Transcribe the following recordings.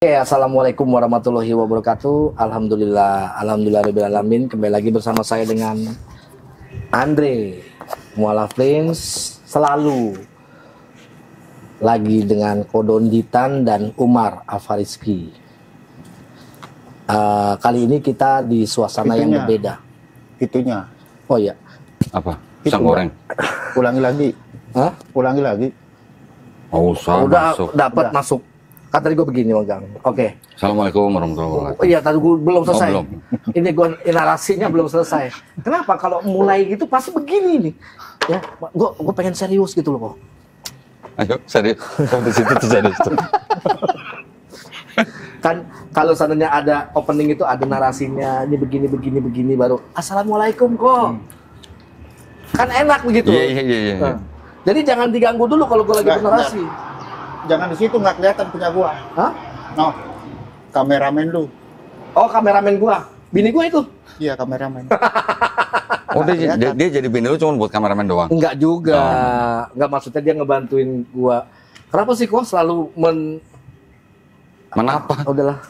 Oke, assalamualaikum warahmatullahi wabarakatuh. Alhamdulillah alamin. Kembali lagi bersama saya dengan Andre Mualaf Prince, selalu lagi dengan Kodonditan dan Umar Afariski. Kali ini kita di suasana yang berbeda. Itunya. Oh iya. Apa? Pisang goreng. Ulangi lagi. Hah? Ulangi lagi. Oh, usah udah masuk. dapat masuk. Kan tadi gue begini, Bang. Oke. Assalamualaikum warahmatullahi wabarakatuh. Oh iya, tadi gue belum selesai. belum. Ini gue narasinya belum selesai. Kenapa kalau mulai gitu pasti begini nih? Ya, gue pengen serius gitu loh kok. Ayo, serius. Sampai situ tuh serius tuh. Kan kalau seandainya ada opening itu ada narasinya, ini begini baru assalamualaikum kok. Kan enak begitu. Iya. Nah, jadi jangan diganggu dulu kalau gue lagi bernarasi. Jangan di situ, nggak kelihatan punya gua. Hah? No, kameramen lu. Oh, kameramen gua. Bini gua itu. Iya, kameramen. Oh, dia jadi bini lu cuma buat kameramen doang? Enggak juga. Enggak, maksudnya dia ngebantuin gua. Kenapa sih kok selalu Menapa? Udahlah.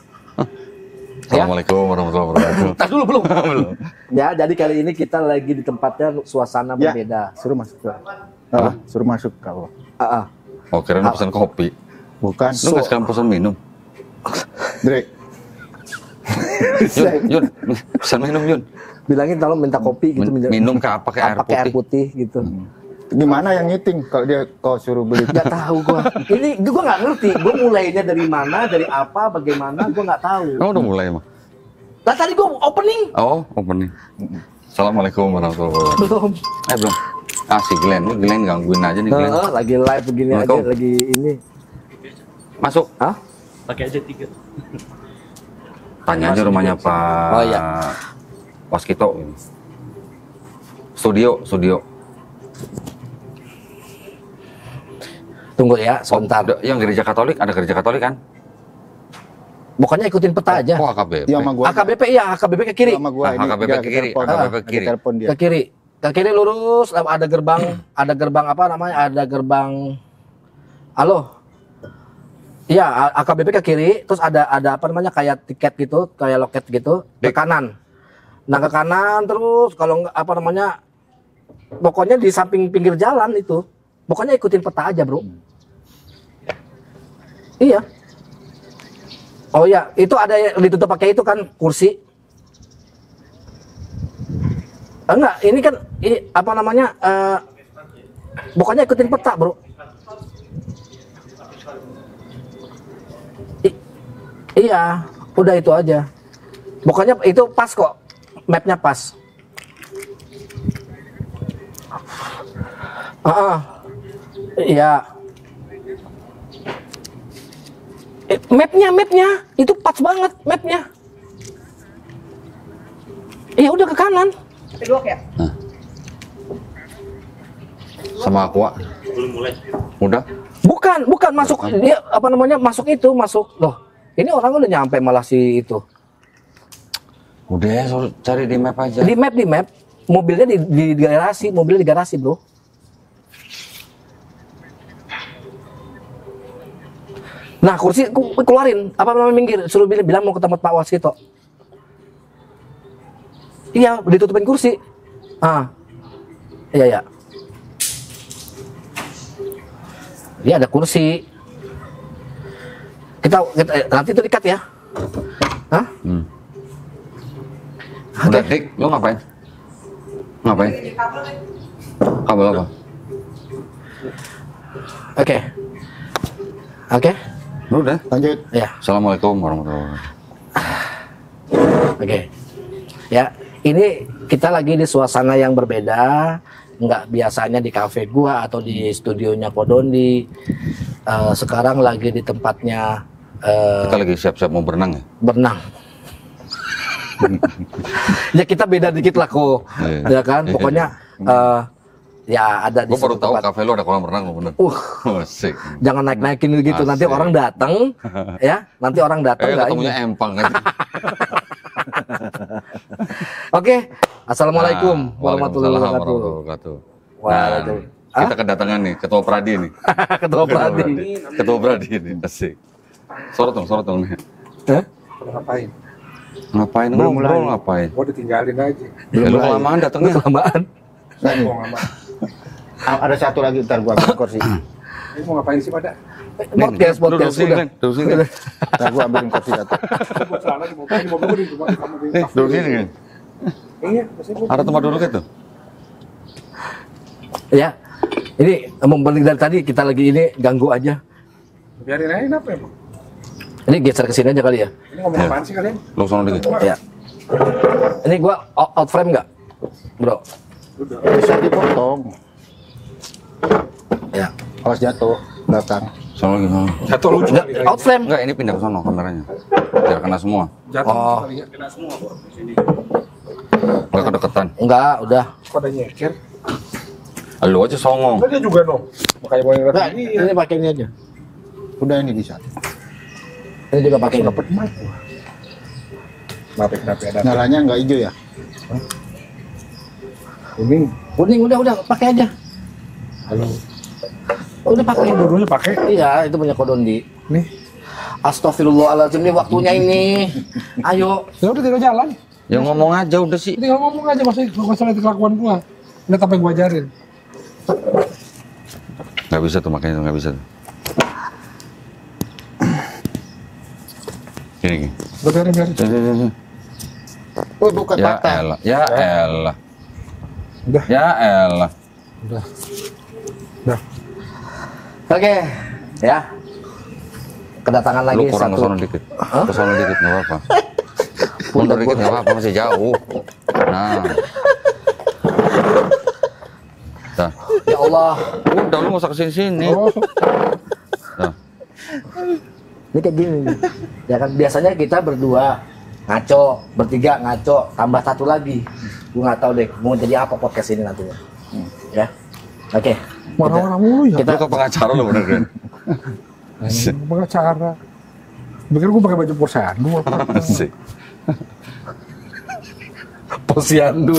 Assalamualaikum warahmatullahi wabarakatuh. Entar dulu belum. Belum. Ya, jadi kali ini kita lagi di tempatnya suasana berbeda. Suruh masuk ke. Suruh masuk kau. Oh, kira lu pesan kopi. Bukan. Lu nggak sekalian pesan minum? Dre. Yun, pesan minum Yun. Bilangin tolong minta kopi gitu. Minum ke apa? Kayak air putih gitu. Gimana yang ngiting kalau dia kau suruh beli? Nggak tahu gua. Ini gua nggak ngerti. Gua mulainya dari mana, dari apa, bagaimana, gua nggak tahu. Oh, udah mulai emang. Lah tadi gua opening. Oh, opening. Assalamualaikum warahmatullahi wabarakatuh. Belum. Belum. Si Glenn gangguin aja nih Glenn. Lagi live begini aja, lagi ini. Masuk. Hah? Pakai aja 3. Tanya aja rumahnya Pak. Oh iya. Waskito. Studio. Tunggu ya, sebentar. Yang gereja Katolik, ada gereja Katolik kan? Pokoknya ikutin peta aja. Oh, AKBP. Iya, sama gua. AKBP iya, AKBP ke kiri. Sama gua ini. AKBP dia ke kiri, telepon. AKBP ke kiri. Telepon dia. Ke kiri. Ke kiri lurus, ada gerbang apa namanya? Ada gerbang. Halo. Iya, AKBP ke kiri, terus ada apa namanya? Kayak tiket gitu, kayak loket gitu, ke kanan. Nah, ke kanan terus kalau apa namanya? Pokoknya di samping pinggir jalan itu. Pokoknya ikutin peta aja, Bro. Iya. Oh iya, itu ada yang ditutup pakai itu kan kursi. Enggak, ini kan apa namanya? Pokoknya ikutin peta, Bro. Iya, udah itu aja. Pokoknya itu pas kok. Mapnya pas. Iya. Mapnya itu pas banget mapnya. Iya udah ke kanan. Kedua ya? Sama Aqua. Belum mulai. Udah? Bukan masuk dia apa namanya? Masuk loh. Ini orang udah nyampe malah si itu. Udah ya, cari di map aja. Di map. Mobilnya di garasi, Bro. Nah, kursi keluarin, apa namanya minggir, suruh bilang mau ke tempat Pak Waskito. Iya, ditutupin kursi. Iya. Iya ada kursi. Kita nanti itu dikat ya. Hah? Udah, Dik, lu ngapain? Kabel apa? Oke. Udah. Lanjut. Ya. Assalamualaikum warahmatullahi wabarakatuh. Oke. Ya, ini kita lagi di suasana yang berbeda. Nggak biasanya di kafe gua atau di studionya Kodondi. Sekarang lagi di tempatnya Kita lagi siap-siap mau berenang ya? Berenang. Ya kita beda dikit lah kok. Ya kan? Pokoknya ya ada di Gue baru tahu tempat. kafe lu ada kolam renang lo bener. Asik. Jangan naik-naikin gitu. Asik. Nanti orang datang, ya. Nanti orang datang. Ketemunya empang kan. Oke. Assalamualaikum warahmatullahi Waalaikumsalam wabarakatuh. wabarakatuh. Waduh. Kita kedatangan nih Ketua Pradi nih. Ketua Pradi. Ketua Pradi nih. Asik. Sorot dong. Hah? Ngapain? Ngapain Belum ngobrol mulai. ngapain? Gua ditinggalin aja. Ya, lu kelamaan Lu datangnya. kelamaan. Nah, nih, Mau ngapain? ada satu lagi ntar gua ambil kursi. Ini mau ngapain sih pada? Podcast Duduk sini, udah. Glenn. Duduk sini. Glenn. Ntar gua ambilin kursi satu. Gua celana di mobil gua di rumah kamu di kafe. Duduk sini, Glenn. Iya, pasti gua. Ada tempat duduk itu? Ya. Ini emang penting dari tadi kita lagi ini ganggu aja. Biarin aja kenapa emang? Ini geser ke sini aja kali ya. Ini ngomong apaan sih kalian? Lu sono dikit. Ya. Ini gua out frame nggak, bro? Udah. Bisa dipotong. Ya. Awas jatuh belakang. Sono lagi. Sono. Jatuh lucu Nggak, kali ya. out frame. Enggak, ini pindah ke sono kameranya. Biar kena semua. Jatuh lucu Oh. kali ya. Kena semua kok di sini. Enggak kedeketan. Enggak, udah. Kok ada nyeker? Lu aja songong. Kan dia juga no. Makanya gua ngeliat Enggak, ini. ini pakai ini aja. Udah ini bisa. Ini juga pakai ini. Dapet mic gua. Kenapa ada? Nyalanya nggak hijau ya? Ini. Kuning udah pakai aja. Halo. Udah pakai. Dulunya pakai. Iya, itu punya Kodondi. Nih. Astagfirullahaladzim, ini waktunya ini. Ayo. Ya udah tinggal jalan. Ya ngomong aja udah sih. Tinggal ngomong aja maksudnya gua salah kelakuan gua. Lihat apa yang gua ajarin. Nggak bisa tuh makanya nggak bisa tuh. Gini. Gua biarin. Sini. Oh bukan Ya patah. elah. Ya elah. Udah. Ya elah. Udah. Oke. Ya. Kedatangan lagi Lu kurang ke satu. sono dikit. Ke sono dikit nggak apa-apa. Mundur dikit nggak apa-apa, masih jauh. Nah. Dah. Ya Allah. Udah lu nggak usah kesini-sini. Oh. Dah. Ini kayak gini nih. Ya kan biasanya kita berdua ngaco, bertiga ngaco, tambah satu lagi. Gue nggak tahu deh mau jadi apa podcast ini nantinya. Ya. Oke. Marah-marah mulu ya. Lu ke pengacara lu bener kan? Pengacara. Pikir gua pakai baju posyandu apa? Asik. Posyandu.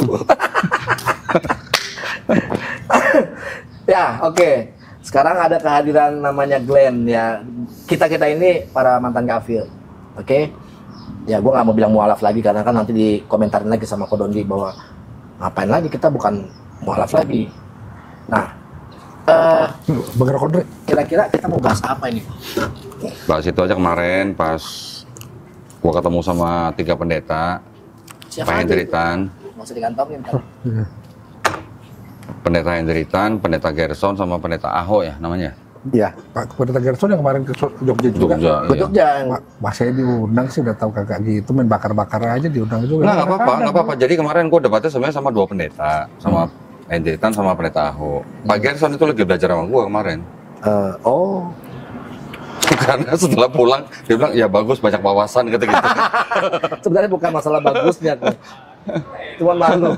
Ya, oke. Sekarang ada kehadiran namanya Glenn ya. Kita ini para mantan kafir. Oke. Ya, gua nggak mau bilang mualaf lagi karena kan nanti dikomentarin lagi sama Kodondi bahwa ngapain lagi kita bukan mualaf lagi. Nah, Bergerak kondre. kira-kira kita mau bahas apa ini? Bahas itu aja kemarin pas gua ketemu sama 3 pendeta. Siapa Pak aja? Hendritan, Nggak usah dikantongin kan? pendeta Hendritan, pendeta Gerson sama pendeta Aho ya namanya. Iya. Pak Pendeta Gerson yang kemarin ke Jogja juga. Jogja. Ke Iya. Jogja. Mas saya diundang sih udah tahu kagak gitu main bakar-bakar aja diundang juga. Nggak apa-apa, nggak apa-apa. Jadi kemarin gua debatnya sebenarnya sama 2 pendeta, sama Hendritan sama pendeta Aho. Pak Gerson itu lagi belajar sama gua kemarin. Oh. Karena setelah pulang dia bilang ya bagus banyak wawasan gitu. Sebenarnya bukan masalah bagusnya tuh. Cuma malu.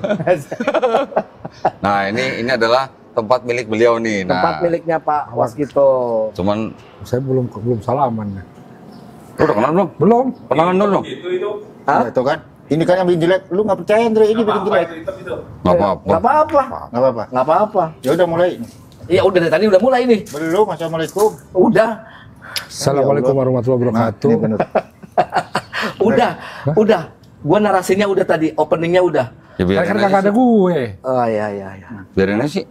Nah ini adalah tempat milik beliau nih. Nah, Tempat miliknya Pak Waskito. Cuman Saya belum salaman. Ya. lu udah kenal belum? Belum. Kenalan dulu dong. Hah? Nah, itu kan. Ini kan yang bikin jelek. Lu nggak percaya Andre ini bikin jelek. Nggak apa-apa. Nggak apa-apa. Nggak apa-apa. Nggak apa-apa. Ya udah mulai. Ya udah dari tadi udah mulai nih. Belum. Assalamualaikum. Udah. Assalamualaikum warahmatullahi wabarakatuh. Ini bener. Udah. Gua narasinya udah tadi, openingnya udah. Ya biarin Kan aja kagak ada sih. gue. Oh iya. Biarin aja sih.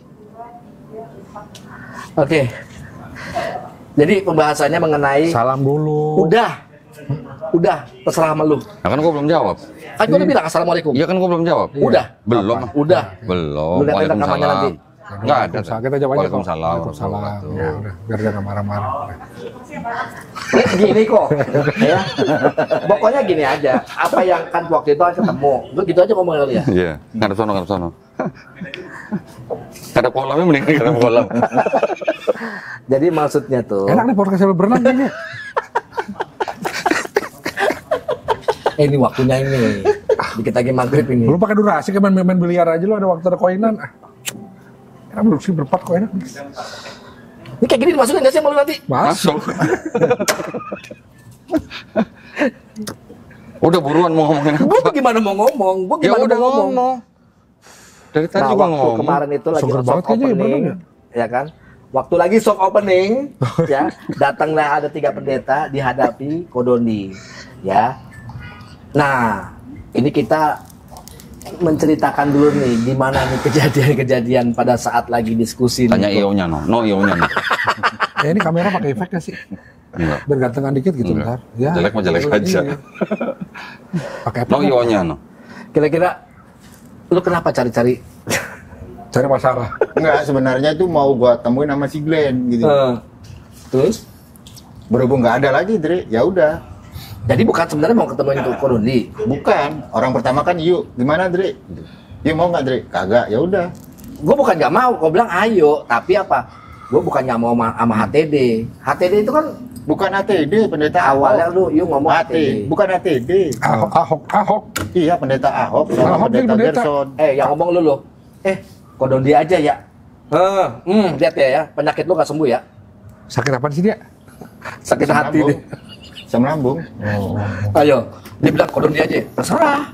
Oke. Jadi pembahasannya mengenai Salam dulu. Udah, terserah sama lu. Nah kan gua belum jawab. Kan gua udah bilang assalamualaikum. Iya kan gua belum jawab. Udah. Belum. Udah. Belum. Lu lihat rekamannya nanti. Enggak ada. Kita jawab aja. Waalaikumsalam. Waalaikumsalam. Ya udah, biar dia nggak marah-marah. Gini kok, ya. Pokoknya gini aja. Apa yang kan waktu itu kan ketemu, lu gitu aja ngomong kali ya. Iya, ngadep sono. Ada kolamnya mending ada kolam. Jadi maksudnya tuh, Enak nih podcast sambil berenang kayaknya. ini waktunya ini. Dikit lagi maghrib ini. Lu pakai durasi kayak main biliar aja lu ada waktu ada koinan. Enak belum sih berempat kok enak. Ini kayak gini dimasukin nggak sih sama lu nanti? Masuk. Udah buruan mau ngomongin apa? Gua tuh gimana mau ngomong? Gua Ya gimana udah mau ngomong? ngomong. Dari tadi Nah, juga waktu ngomong. kemarin itu lagi Seger soft banget kayaknya ya, opening, bener ya kan? waktu lagi soft opening, ya, datanglah ada 3 pendeta dihadapi Kodondi, ya. Nah, ini kita menceritakan dulu nih gimana nih kejadian-kejadian pada saat lagi diskusi. Tanya nih. IO-nya no IO-nya no. Ya ini kamera pakai efek gak sih? Enggak. Bergantengan dikit gitu Enggak. ntar. Ya. Jelek mah jelek aja. Iya. Pakai efek. No IO-nya no. Kira-kira lu kenapa cari-cari? Cari masalah. Enggak, sebenarnya itu mau gua temuin sama si Glenn gitu. Terus? Berhubung nggak ada lagi, Dre, ya udah. Jadi bukan sebenarnya mau ketemuin itu Kodondi. Bukan, orang pertama kan yuk, gimana Dre? Yuk mau nggak Dre? Kagak, ya udah. Gue bukan nggak mau, gue bilang ayo, tapi apa? Gue bukan nggak mau sama HTD. HTD itu kan Bukan ATD, pendeta awalnya Ahok. lu yuk ngomong HTD. Bukan ATD. Ahok. Iya, pendeta Ahok sama Ahok jadi pendeta pendeta. Gerson. Yang ngomong lu loh. Kodondi aja ya. Lihat ya, penyakit lu gak sembuh ya. Sakit apa sih dia? Sakit Asam hati lambung. deh. Asam lambung. Ayo, dia bilang Kodondi aja. Terserah.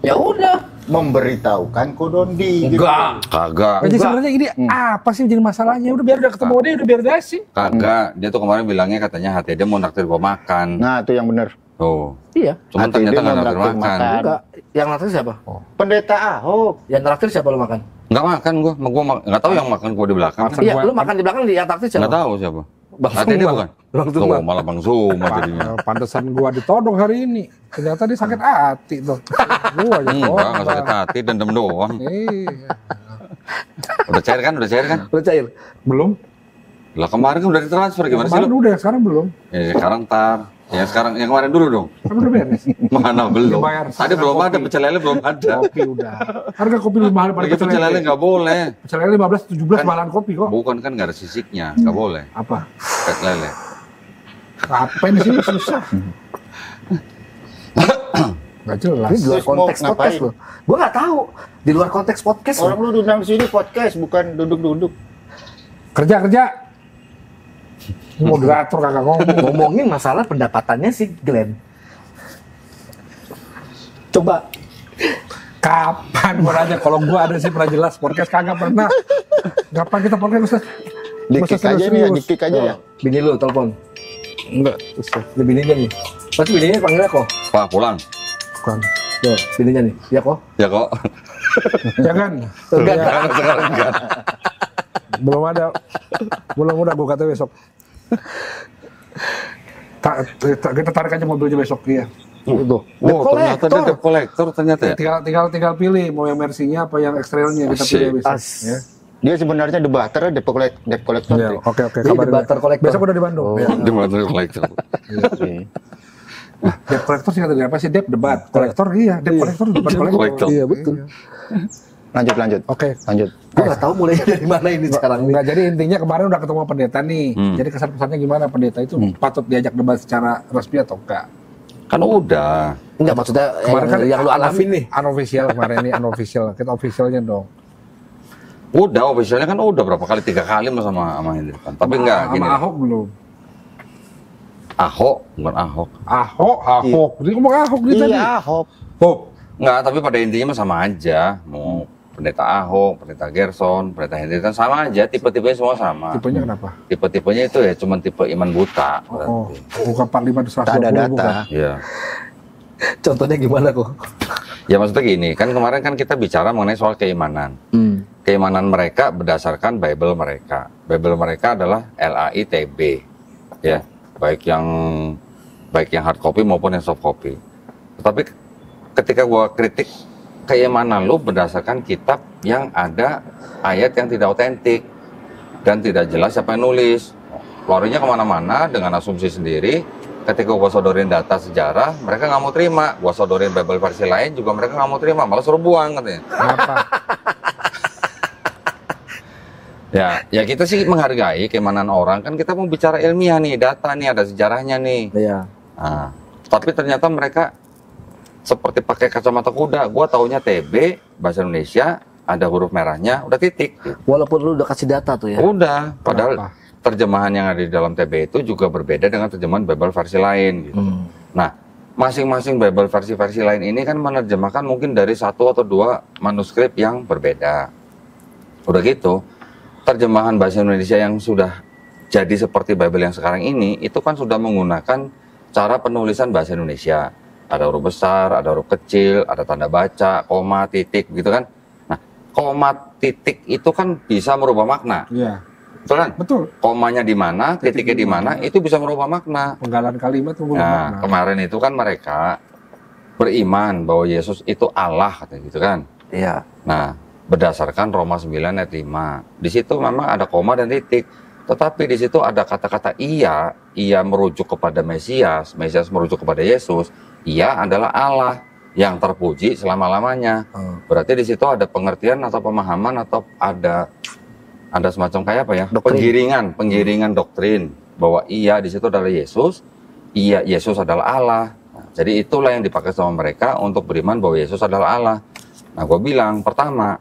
Ya udah. Memberitahukan Kodondi. gitu. Enggak. Kagak. Jadi sebenarnya ini apa sih jadi masalahnya? Udah biar udah ketemu dia, udah biar dasi. Kagak. Dia tuh kemarin bilangnya katanya HTD mau naktir gua makan. Nah, itu yang benar. Tuh. Iya. Cuman HTD ternyata nggak mau naktir naktir makan. makan. Enggak. Yang naktir siapa? Pendeta Ahok. Yang naktir siapa lu makan? Nggak makan gua. Nggak tahu yang makan gua di belakang. Iya, lu makan di belakang yang naktir siapa? Nggak tahu siapa. Bang HTD Suma. bukan? Bang Tuh, Suma. malah Bang Suma jadinya. Pantesan gua ditodong hari ini. Ternyata dia sakit hati tuh. Gua aja Enggak, nggak sakit hati, dendam doang. Iya. Udah cair kan? Udah cair. Belum. Lah kemarin kan udah ditransfer gimana sih Kemarin lu? udah, sekarang belum. Ya sekarang tar. Ya sekarang yang kemarin dulu dong. Kan udah beres. Mana belum? Bayar Tadi belum kopi. ada, pecel lele belum ada. Kopi udah. Harga kopi lebih mahal Lagi pecel lele nggak boleh. Pecel lele 15 17 malahan kopi kok. Bukan kan nggak ada sisiknya, nggak boleh. Apa? Pecel lele. Ngapain di sini susah. Gak jelas. Ini di luar Terus mau konteks podcast ngapain? loh. Gue nggak tahu. Di luar konteks podcast Orang loh. lu diundang di sini podcast, bukan duduk-duduk. Kerja. Ini moderator kagak ngomong. Ngomongin masalah pendapatannya si Glenn. Coba. Kapan gua nanya? Kalau gua ada sih pernah jelas podcast kagak pernah. Kapan kita podcast Ustaz? Dikik aja nih ya, dikik aja ya. Bini lu telepon. Enggak. Ini bininya nih. Pasti bininya panggilnya kok. Pak pulang. Bukan. Tuh, bininya nih. Ya kok. Ya kok. Jangan. Enggak. Sekarang enggak. Belum ada. Belum udah gua kata besok. Kita tarik aja mobilnya besok ya. Tuh. Oh, ternyata dia debt collector ternyata ya. Tinggal pilih mau yang Mercy-nya apa yang X-Trail-nya kita Asik. pilih besok. As. Ya. Dia sebenarnya debater, debt collector. Iya, Dre. oke. Jadi kabarin. debater kolektor. Besok udah di Bandung. Ya. Dia mulai debt collector. Debt collector sih kata apa sih? Debat. Kolektor iya. Debt collector debat Debt kolektor. collector. Iya betul. Lanjut. Oke. Lanjut. Gue nggak tahu mulainya dari mana ini sekarang nih. Enggak, jadi intinya kemarin udah ketemu pendeta nih. Jadi kesan pesannya gimana pendeta itu patut diajak debat secara resmi atau enggak? Kan udah. Enggak maksudnya Kemarin kan yang lu alamin nih. unofficial kemarin ini unofficial. Kita officialnya dong. Udah, officialnya kan udah berapa kali? 3 kali sama ini kan. Tapi enggak Sama gini. Ahok belum. Ahok, bukan Ahok. Ahok. Dia ngomong Ahok dia tadi. Iya, Ahok. Ahok. Enggak, tapi pada intinya mah sama aja. Mau pendeta Ahok, pendeta Gerson, pendeta Hendritan sama aja. Tipe-tipenya semua sama. Tipenya kenapa? Tipe-tipenya itu ya cuman tipe iman buta. Oh, berarti. bukan 45 Tak ada 120 data. bukan. Iya. Contohnya gimana kok? Ya maksudnya gini, kan kemarin kan kita bicara mengenai soal keimanan. Keimanan mereka berdasarkan Bible mereka. Bible mereka adalah LAITB, ya, baik yang hard copy maupun yang soft copy. Tetapi ketika gua kritik keimanan lu berdasarkan kitab yang ada ayat yang tidak otentik dan tidak jelas siapa yang nulis, larinya kemana-mana dengan asumsi sendiri. Ketika gua sodorin data sejarah, mereka nggak mau terima. Gua sodorin Bible versi lain juga mereka nggak mau terima, malah suruh buang katanya. Kenapa? Ya kita sih menghargai keimanan orang, kan kita mau bicara ilmiah nih, data nih, ada sejarahnya nih. Iya. Nah, tapi ternyata mereka seperti pakai kacamata kuda. Gua taunya TB, bahasa Indonesia, ada huruf merahnya, udah titik. Gitu. Walaupun lu udah kasih data tuh ya. Udah, padahal Kenapa? terjemahan yang ada di dalam TB itu juga berbeda dengan terjemahan Bible versi lain. Gitu. Nah, masing-masing Bible versi-versi lain ini kan menerjemahkan mungkin dari 1 atau 2 manuskrip yang berbeda. Udah gitu, terjemahan bahasa Indonesia yang sudah jadi seperti Bible yang sekarang ini, itu kan sudah menggunakan cara penulisan bahasa Indonesia. Ada huruf besar, ada huruf kecil, ada tanda baca, koma, titik, gitu kan. Nah, koma, titik itu kan bisa merubah makna. Iya. Betul kan? Betul. Komanya di mana, titiknya di mana, itu bisa merubah makna. Penggalan kalimat mengubah Nah, makna. kemarin itu kan mereka beriman bahwa Yesus itu Allah, katanya gitu kan. Iya. Nah, berdasarkan Roma 9 ayat 5. Di situ memang ada koma dan titik. Tetapi di situ ada kata-kata ia merujuk kepada Mesias, Mesias merujuk kepada Yesus, ia adalah Allah yang terpuji selama-lamanya. Berarti di situ ada pengertian atau pemahaman atau ada semacam kayak apa ya? Doktrin. Penggiringan doktrin bahwa ia di situ adalah Yesus, Yesus adalah Allah. Nah, jadi itulah yang dipakai sama mereka untuk beriman bahwa Yesus adalah Allah. Nah, gue bilang pertama,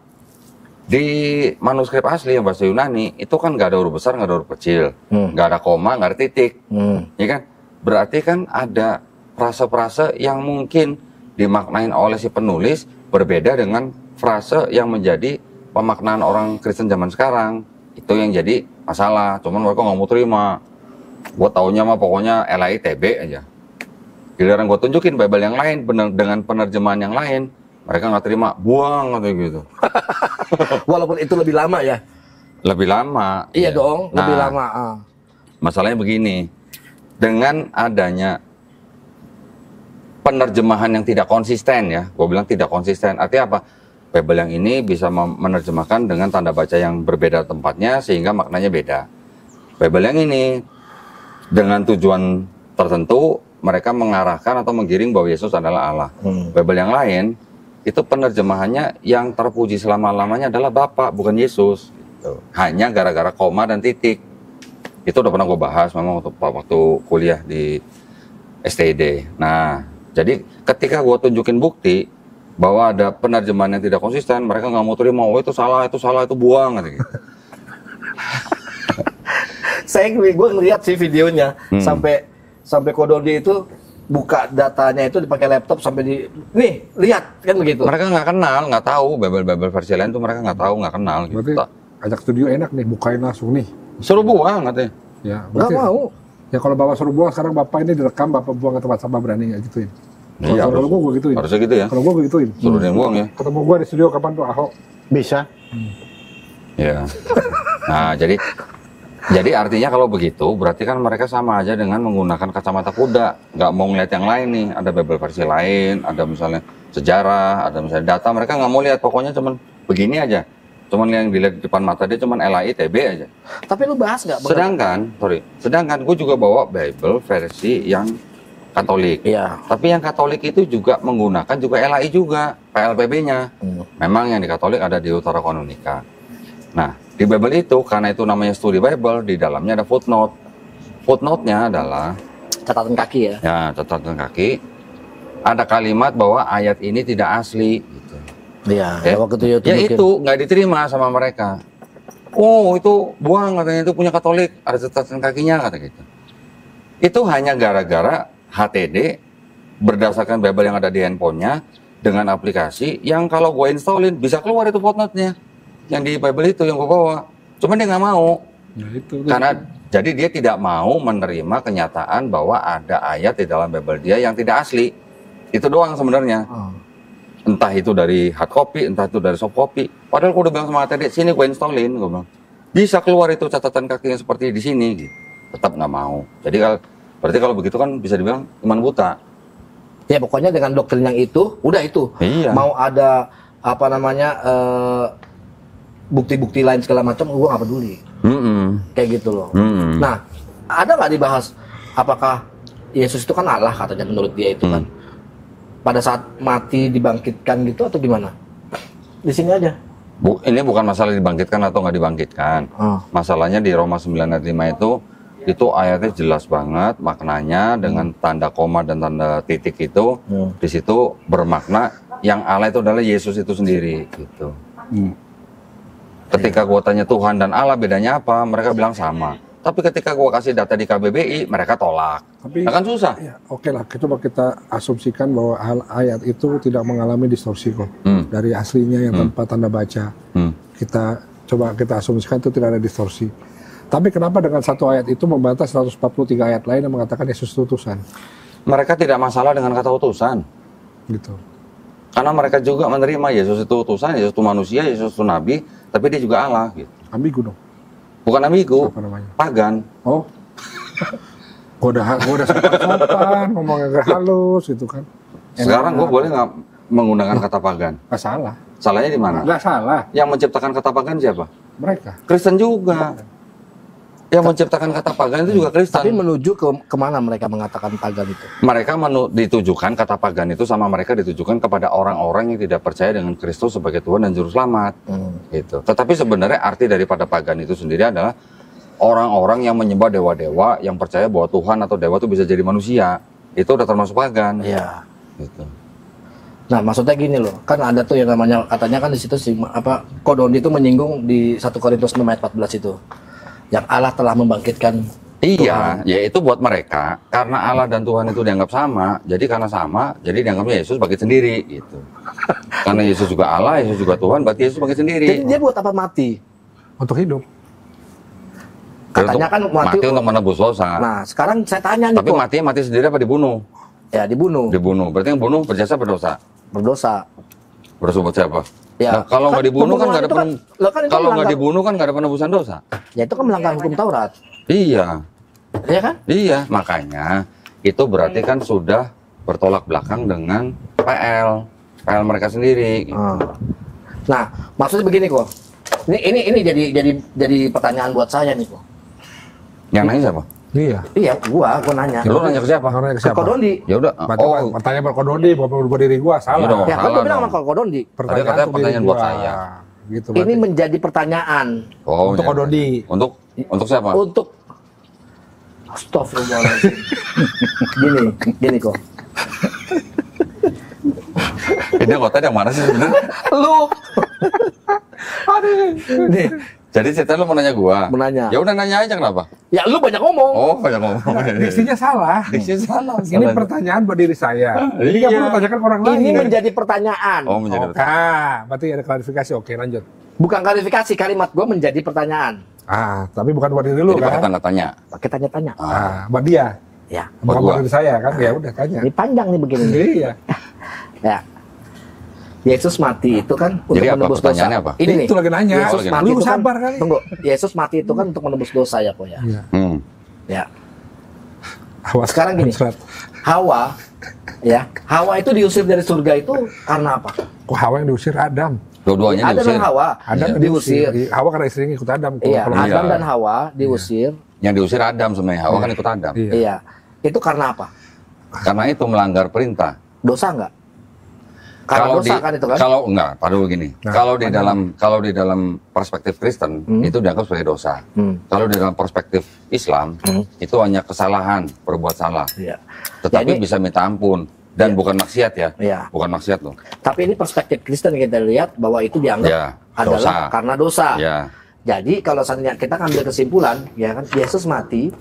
di manuskrip asli yang bahasa Yunani itu kan nggak ada huruf besar, nggak ada huruf kecil, nggak ada koma, nggak ada titik, ya kan? Berarti kan ada frase-frase yang mungkin dimaknain oleh si penulis berbeda dengan frase yang menjadi pemaknaan orang Kristen zaman sekarang. Itu yang jadi masalah. Cuman mereka nggak mau terima. Gue taunya mah pokoknya LAITB aja. Giliran gue tunjukin Bible yang lain dengan penerjemahan yang lain, mereka nggak terima, buang atau gitu. Walaupun itu lebih lama ya. Lebih lama. Iya ya. dong, Nah, lebih lama. masalahnya begini, dengan adanya penerjemahan yang tidak konsisten ya, gue bilang tidak konsisten. Artinya apa? Bible yang ini bisa menerjemahkan dengan tanda baca yang berbeda tempatnya sehingga maknanya beda. Bible yang ini dengan tujuan tertentu mereka mengarahkan atau menggiring bahwa Yesus adalah Allah. Bible yang lain itu penerjemahannya yang terpuji selama-lamanya adalah Bapa, bukan Yesus. Gitu. Hanya gara-gara koma dan titik. Itu udah pernah gue bahas memang waktu kuliah di STD. Nah, jadi ketika gue tunjukin bukti bahwa ada penerjemahan yang tidak konsisten, mereka nggak mau terima. Oh, itu salah, itu buang. Gitu. Gue ngeliat sih videonya sampai Kododi itu buka datanya itu dipakai laptop sampai nih lihat kan begitu. Mereka nggak kenal, nggak tahu Bible versi lain tuh mereka nggak tahu, nggak kenal. Berarti Gitu. ajak studio enak nih, bukain langsung nih. Suruh buang katanya. Ya, Nggak berarti mau. ya kalau bapak suruh buang sekarang bapak ini direkam, bapak buang ke tempat sampah, berani nggak gituin? Iya, Kalau gue gituin. harusnya gitu ya. Kalau gue gituin. Suruh dia buang ya. Ketemu gue di studio kapan tuh Ahok? Bisa. Ya. Nah, jadi artinya kalau begitu berarti kan mereka sama aja dengan menggunakan kacamata kuda, nggak mau ngeliat yang lain nih. Ada Bible versi lain, ada misalnya sejarah, ada misalnya data, mereka nggak mau lihat, pokoknya cuman begini aja. Cuman yang dilihat di depan mata dia cuman LAITB aja. Tapi lu bahas nggak? Sedangkan gue juga bawa Bible versi yang Katolik. Iya. Tapi yang Katolik itu juga menggunakan juga LAI juga, PLPB-nya. Memang yang di Katolik ada di Utara Kanonika. Nah, di Bible itu, karena itu namanya studi Bible, di dalamnya ada footnote. Footnote-nya adalah Catatan kaki ya. ya catatan kaki. Ada kalimat bahwa ayat ini tidak asli. Gitu. Iya. Ya, Waktu itu ya itu nggak diterima sama mereka. Oh, itu buang katanya, itu punya Katolik, ada catatan kakinya kata gitu. Itu hanya gara-gara HTD berdasarkan Bible yang ada di handphonenya dengan aplikasi yang kalau gue installin bisa keluar itu footnote-nya yang di Bible itu yang gue bawa. Cuman dia nggak mau. Ya itu. Karena jadi dia tidak mau menerima kenyataan bahwa ada ayat di dalam Bible dia yang tidak asli. Itu doang sebenarnya. Entah itu dari hard copy, entah itu dari soft copy. Padahal gue udah bilang sama HTD, sini gue installin, gue bilang. Bisa keluar itu catatan kaki yang seperti di sini. Gitu. Tetap nggak mau. Jadi berarti kalau begitu kan bisa dibilang iman buta. Ya pokoknya dengan doktrin yang itu, udah itu. Iya. Mau ada apa namanya bukti-bukti lain segala macam, gue nggak peduli. Kayak gitu loh. Nah, ada nggak dibahas apakah Yesus itu kan Allah katanya menurut dia itu kan. Pada saat mati dibangkitkan gitu atau gimana? Di sini aja. Ini bukan masalah dibangkitkan atau nggak dibangkitkan. Masalahnya di Roma 9 ayat 5 itu ayatnya jelas banget maknanya dengan tanda koma dan tanda titik itu di situ bermakna yang Allah itu adalah Yesus itu sendiri gitu. Ketika gua tanya Tuhan dan Allah bedanya apa, mereka bilang sama. Tapi ketika gua kasih data di KBBI, mereka tolak. Tapi kan susah. Ya, oke lah, coba kita asumsikan bahwa ayat itu tidak mengalami distorsi kok dari aslinya yang tanpa tanda baca. Kita Coba kita asumsikan itu tidak ada distorsi. Tapi kenapa dengan satu ayat itu membantah 143 ayat lain yang mengatakan Yesus itu utusan? Mereka tidak masalah dengan kata utusan. Gitu. Karena mereka juga menerima Yesus itu utusan, Yesus itu manusia, Yesus itu nabi, tapi dia juga Allah gitu. Ambigu dong. Bukan ambigu, Apa namanya? pagan. Oh. Gua udah sopan, ngomongnya agak halus gitu kan. Sekarang gue boleh nggak menggunakan kata pagan? Nggak salah. Salahnya di mana? Nggak salah. Yang menciptakan kata pagan siapa? Mereka. Kristen juga. Yang menciptakan kata pagan itu juga Kristen. Tapi menuju ke kemana mereka mengatakan pagan itu? Mereka ditujukan kata pagan itu sama mereka ditujukan kepada orang-orang yang tidak percaya dengan Kristus sebagai Tuhan dan Juru Selamat. Gitu. Tetapi sebenarnya arti daripada pagan itu sendiri adalah orang-orang yang menyembah dewa-dewa yang percaya bahwa Tuhan atau dewa itu bisa jadi manusia. Itu udah termasuk pagan. Iya. Gitu. Nah, maksudnya gini loh, kan ada tuh yang namanya katanya kan di situ si Kodondi itu menyinggung di 1 Korintus 6 ayat 14 itu. Yang Allah telah membangkitkan Iya, Tuhan. ya itu buat mereka karena Allah dan Tuhan itu dianggap sama. Jadi karena sama, jadi dianggapnya Yesus bangkit sendiri gitu. Karena Yesus juga Allah, Yesus juga Tuhan, berarti Yesus bangkit sendiri. Jadi dia buat apa mati? Untuk hidup. Katanya kan mati untuk menebus dosa. Nah, sekarang saya tanya nih Tapi kok. mati sendiri apa dibunuh? Ya, dibunuh. Dibunuh. Berarti yang bunuh berjasa berdosa. Berdosa. Berdosa buat siapa? Ya, Nah, kalau kan nggak dibunuh kan nggak ada pembunuhan itu kan itu kalau nggak melanggar- dibunuh kan nggak ada penebusan dosa. Ya itu kan melanggar hukum Taurat. Iya, Ya kan? iya. Makanya itu berarti kan sudah bertolak belakang dengan PL mereka sendiri. Nah, maksudnya begini kok. Ini jadi pertanyaan buat saya nih kok. Yang nanya siapa? Iya. Iya, gua nanya. Lu nanya ke siapa? Nanya ke Ke siapa? Kodondi. Ya udah. Berarti pertanyaan buat Kodondi, buat diri gua salah. Iya dong. Ya kan salah gua bilang dong. sama Kodondi. Tadi katanya untuk diri pertanyaan buat gua. saya. Gitu Ini berarti. menjadi pertanyaan Oh, Untuk ya. Kodondi. Untuk siapa? untuk Astagfirullahaladzim. Gini kok. Ini kota yang mana sih sebenarnya? Lu. Nih, Jadi cerita lu mau nanya gua? Menanya. Ya udah nanya aja kenapa? ya lu banyak ngomong. Oh, banyak ngomong. Diksinya salah. Diksinya salah. Ini pertanyaan buat diri saya. Ini Iya. nggak perlu tanyakan ke orang lain. Ini menjadi pertanyaan. Oh, menjadi Oke, berarti ada klarifikasi. Oke, lanjut. Bukan klarifikasi, kalimat gua menjadi pertanyaan. Tapi bukan buat diri lu Jadi pakai kan? tanda tanya. Pakai tanya-tanya. Buat dia. Ya. Buat Bukan gua. buat diri saya kan? Ya udah tanya. Ini panjang nih begini. Iya. Ya. Yesus mati itu kan untuk Jadi apa menebus dosa. pertanyaannya apa? Ini nih. Itu lagi nanya. Yesus lagi mati Lu itu kan, sabar kali. tunggu. Yesus mati itu kan untuk menebus dosa ya kok ya. Iya. Ya. Awas. Sekarang gini. Serat. Hawa ya. Hawa itu diusir dari surga itu karena apa? Kok Hawa yang diusir Adam? Dua-duanya Adam diusir. dan Hawa Adam yang diusir. Hawa karena istrinya ikut Adam. Iya, Kalau Adam iya. dan Hawa diusir. Yang diusir Adam sebenarnya. Hawa kan ikut Adam. Iya. Iya. Itu karena apa? Karena itu melanggar perintah. Dosa enggak? Karena dosa kan itu kan? Kalau enggak, pada begini. Nah, kalau di dalam perspektif Kristen itu dianggap sebagai dosa. Kalau di dalam perspektif Islam itu hanya kesalahan, berbuat salah. Iya. Tetapi Jadi- bisa minta ampun dan bukan maksiat ya. Iya. Bukan maksiat loh. Tapi ini perspektif Kristen yang kita lihat bahwa itu dianggap Ya, adalah dosa. karena dosa. Ya. Jadi kalau seandainya kita ambil kesimpulan, ya kan Yesus mati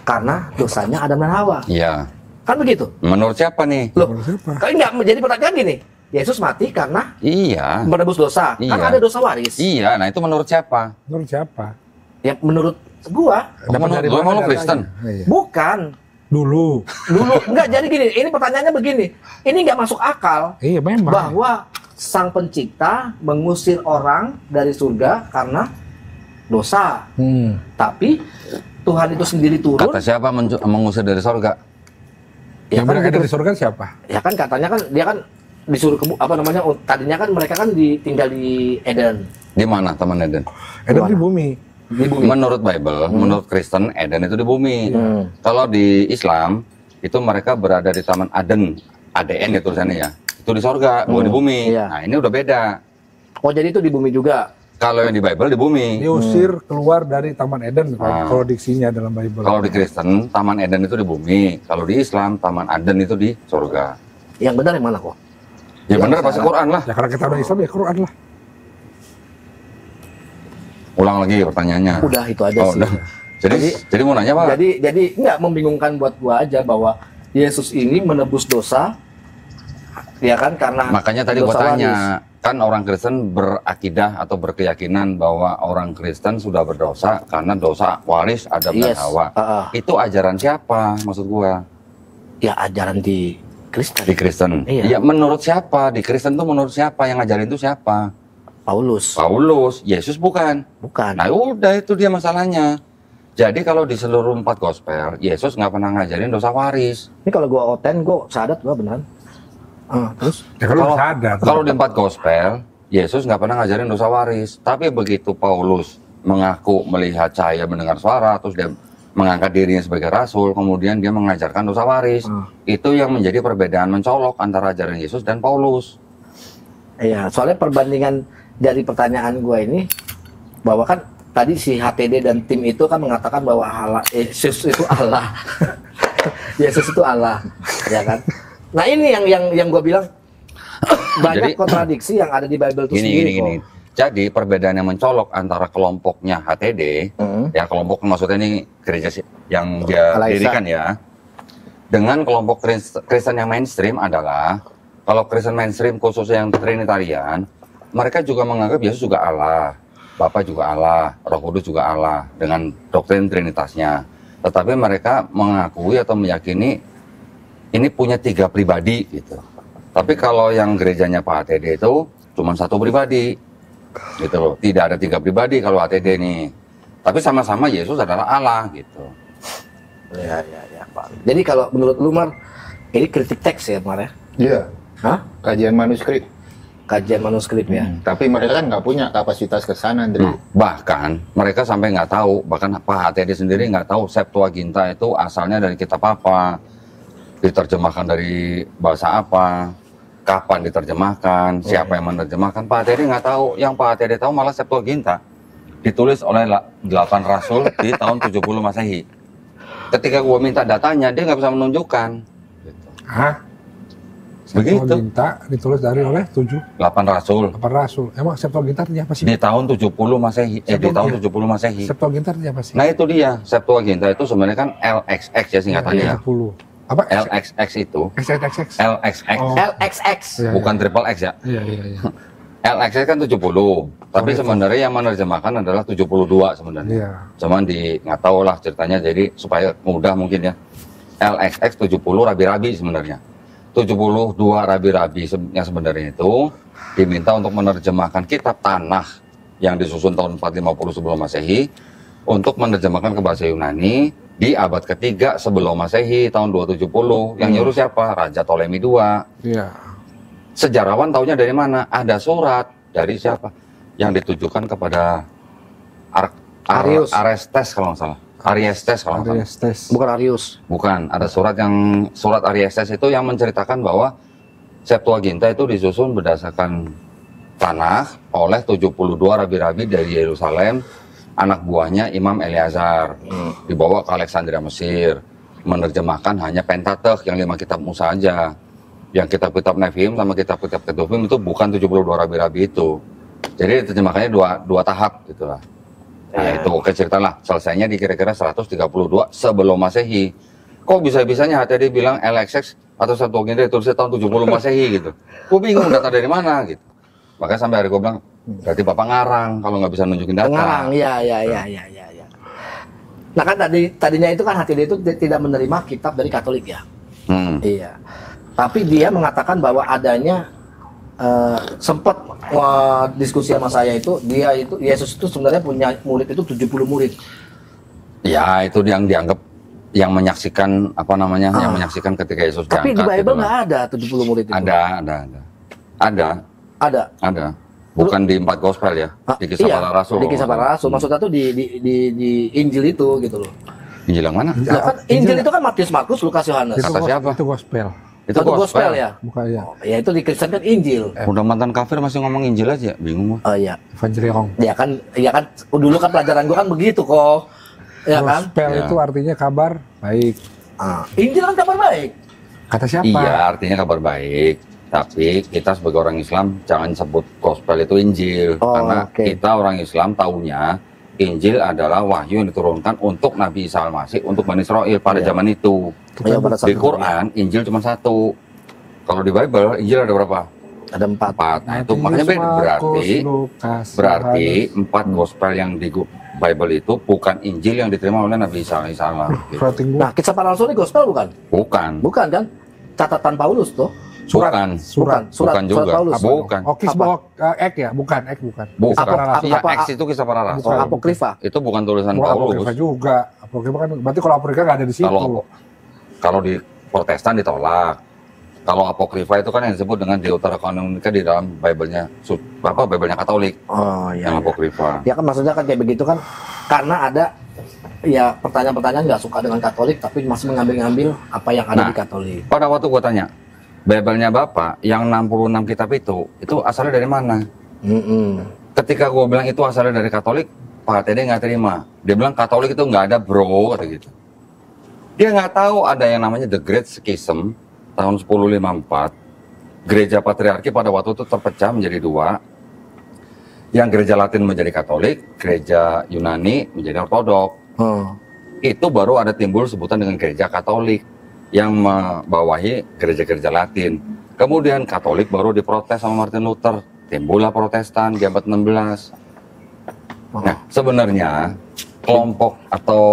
karena dosanya Adam dan Hawa. Iya. Kan begitu? Menurut siapa nih? Loh, Menurut siapa? kalau enggak menjadi pertanyaan gini. Yesus mati karena Iya. menebus dosa. Kan Iya. ada dosa waris. Iya, nah itu menurut siapa? Menurut siapa? Ya menurut gua Menurut lu emang lu Kristen? Iya. bukan. Dulu. Dulu enggak jadi gini. Ini pertanyaannya begini. Ini enggak masuk akal Iya memang. bahwa Sang Pencipta mengusir orang dari surga karena dosa. Tapi Tuhan itu sendiri turun. Kata siapa mengusir dari sorga? Ya Yang kan, berada di surga siapa? ya kan katanya kan dia kan disuruh ke apa namanya tadinya kan mereka kan tinggal di Eden. Di mana Taman Eden? Adam Gimana? di bumi. Di bumi. Menurut Bible, menurut Kristen, Eden itu di bumi. Kalau di Islam, itu mereka berada di Taman Aden, ADN ya tulisannya ya. Itu di sorga, bukan di bumi. Iya. Nah ini udah beda. Oh jadi itu di bumi juga. Kalau yang di Bible di bumi. Diusir keluar dari Taman Eden kalau diksinya dalam Bible. Kalau di Kristen, Taman Eden itu di bumi. Kalau di Islam, Taman Aden itu di sorga. Yang benar yang mana kok? Ya Yang benar pasti salah. Quran lah. Ya karena kita udah Islam ya Quran lah. Ulang lagi pertanyaannya. Udah itu aja Oh, sih. udah. Jadi mau nanya apa? Jadi nggak membingungkan buat gua aja bahwa Yesus ini menebus dosa, ya kan karena Makanya tadi gua dosa tanya, waris. kan orang Kristen berakidah atau berkeyakinan bahwa orang Kristen sudah berdosa karena dosa waris Adam dan Yes. Hawa. Itu ajaran siapa maksud gua? Ya ajaran di Kristen. Di Kristen. Iya. Ya menurut siapa? Di Kristen tuh menurut siapa? Yang ngajarin itu siapa? Paulus. Paulus. Yesus bukan. Bukan. Nah udah itu dia masalahnya. Jadi kalau di seluruh 4 gospel, Yesus nggak pernah ngajarin dosa waris. Ini kalau gua oten, gua sadat gua beneran. Terus Ya kalau Kalau- sadar. Kalau di 4 gospel, Yesus nggak pernah ngajarin dosa waris. Tapi begitu Paulus mengaku melihat cahaya, mendengar suara, terus dia mengangkat dirinya sebagai rasul, kemudian dia mengajarkan dosa waris. Itu yang menjadi perbedaan mencolok antara ajaran Yesus dan Paulus. iya, soalnya perbandingan dari pertanyaan gua ini bahwa kan tadi si HTD dan tim itu kan mengatakan bahwa Yesus itu Allah. Yesus itu Allah, ya kan? Nah, ini yang gua bilang banyak Jadi- kontradiksi yang ada di Bible itu sendiri Gini. kok. Jadi perbedaan yang mencolok antara kelompoknya HTD, ya kelompok maksudnya ini gereja yang dia Alaisa. dirikan ya, dengan kelompok Kristen yang mainstream adalah kalau Kristen mainstream khususnya yang Trinitarian, mereka juga menganggap Yesus juga Allah, Bapa juga Allah, Roh Kudus juga Allah dengan doktrin Trinitasnya. Tetapi mereka mengakui atau meyakini ini punya 3 pribadi gitu. Tapi kalau yang gerejanya Pak HTD itu cuma 1 pribadi, gitu loh. Tidak ada 3 pribadi kalau HTD nih. Tapi sama-sama Yesus adalah Allah gitu. Ya, Pak. Jadi kalau menurut lu, Mar, ini kritik teks ya, Mar ya? Iya. Hah? Kajian manuskrip. Kajian manuskrip ya? Tapi mereka kan nggak punya kapasitas ke sana, Andre. Bahkan mereka sampai nggak tahu, bahkan Pak HTD sendiri nggak tahu Septuaginta itu asalnya dari kitab apa, diterjemahkan dari bahasa apa, kapan diterjemahkan, siapa yang menerjemahkan. Pak HTD nggak tahu. Yang Pak HTD tahu malah Septuaginta ditulis oleh 8 rasul di tahun 70 Masehi. Ketika gua minta datanya, dia nggak bisa menunjukkan. Gitu. Hah? Begitu. Septuaginta ditulis dari oleh 8 rasul 8 rasul. Emang Septuaginta artinya apa sih? di tahun 70 Masehi, di tahun 70 Masehi. Septuaginta artinya apa sih? Nah itu dia, Septuaginta itu sebenarnya kan LXX ya singkatannya ya. 10. Apa? LXX itu, XXX. LXX, Oh. LXX. Iya, bukan triple X ya. Iya. LXX kan 70, tapi sebenarnya yang menerjemahkan adalah 72 sebenarnya. Iya. Cuman nggak tahu lah ceritanya, jadi supaya mudah mungkin ya. LXX 70 rabi-rabi sebenarnya. 72 rabi-rabi yang sebenarnya itu diminta untuk menerjemahkan kitab Tanakh yang disusun tahun 450 sebelum Masehi untuk menerjemahkan ke bahasa Yunani di abad ketiga sebelum Masehi tahun 270. Yang nyuruh siapa? Raja Ptolemy II. Iya. Sejarawan taunya dari mana? Ada surat dari siapa? Yang ditujukan kepada Arius. Arestes kalau nggak salah. Ariestes kalau nggak salah. Ariestes. Bukan Arius. Bukan, ada surat Ariestes itu yang menceritakan bahwa Septuaginta itu disusun berdasarkan Tanakh oleh 72 rabi-rabi dari Yerusalem, anak buahnya Imam Eleazar, dibawa ke Alexandria Mesir, menerjemahkan hanya Pentateuch yang 5 kitab Musa aja. Yang kitab-kitab Nefim sama kitab-kitab Ketuvim itu bukan 72 rabi-rabi itu. Jadi diterjemahkannya dua tahap gitulah. Nah itu oke cerita lah, selesainya di kira-kira 132 sebelum Masehi. Kok bisa-bisanya HTD bilang LXX atau Septuaginta ditulisnya tahun 70 Masehi gitu. Gue bingung data dari mana gitu. Makanya sampai hari gue bilang, berarti Bapak ngarang kalau nggak bisa nunjukin data. Pengarang, ya. Nah kan tadinya itu kan HTD itu tidak menerima kitab dari Katolik ya. Iya. Tapi dia mengatakan bahwa adanya sempat diskusi sama saya itu Yesus itu sebenarnya punya murid itu 70 murid. Ya itu yang dianggap yang menyaksikan apa namanya, yang menyaksikan ketika Yesus Tapi di diangkat. Bible gitu lah. nggak ada 70 murid itu. Ada. Bukan di 4 gospel ya, di kisah Iya, para rasul. Di kisah para rasul. Maksudnya tuh di Injil itu gitu loh. Injil yang mana? Nah, kan Injil itu kan Matius, Markus, Lukas, Yohanes. Itu Kata siapa? Itu gospel. Satu gospel ya. Bukan ya. Oh, ya itu di Kristen kan Injil. Udah mantan kafir masih ngomong Injil aja, bingung gua. Oh iya. Evangelion. Ya kan dulu kan pelajaran gua kan begitu kok. Ya kan? Gospel Ya. itu artinya kabar baik. Injil kan kabar baik. Kata siapa? Iya, artinya kabar baik. Tapi kita sebagai orang Islam jangan sebut gospel itu Injil, Oh, karena oke. kita orang Islam taunya Injil adalah wahyu yang diturunkan untuk Nabi Isa Al-Masih untuk Bani Israel pada zaman itu. Ya, pada saat Di Quran Injil cuma 1. Kalau di Bible Injil ada berapa? Ada 4. 4. Nah, itu makanya berarti 4 gospel yang di Bible itu bukan Injil yang diterima oleh Nabi Isa alaihissalam. Gitu. Nah, kisah para rasul ini gospel bukan? Bukan. Bukan kan? Catatan Paulus tuh. Bukan juga. Paulus. Bukan. Oh, kisah ek ya? Bukan. Bukan. Apa- Iya, apa- X itu kisah para rasul. Bukan apokrifa. Itu bukan tulisan Apokrifa Paulus. juga. Apokrifa kan berarti kalau apokrifa nggak ada di situ. Kalau di Protestan ditolak. Kalau apokrifa itu kan yang disebut dengan Deuterokanonika di dalam Bible-nya Bible-nya Katolik. Oh iya. Yang iya. apokrifa. Ya kan maksudnya kan kayak begitu kan karena ada ya pertanyaan-pertanyaan nggak suka dengan Katolik tapi masih mengambil-ngambil apa yang ada Nah, di Katolik. Pada waktu gua tanya, Bible-nya Bapak yang 66 kitab itu asalnya dari mana? Ketika gua bilang itu asalnya dari Katolik, Pak TD nggak terima. Dia bilang Katolik itu nggak ada bro, kata gitu. Dia nggak tahu ada yang namanya The Great Schism tahun 1054. Gereja Patriarki pada waktu itu terpecah menjadi 2. Yang gereja Latin menjadi Katolik, gereja Yunani menjadi Ortodok. Itu baru ada timbul sebutan dengan gereja Katolik yang membawahi gereja-gereja Latin. Kemudian Katolik baru diprotes sama Martin Luther. Timbullah Protestan di abad 16. Nah, sebenarnya kelompok atau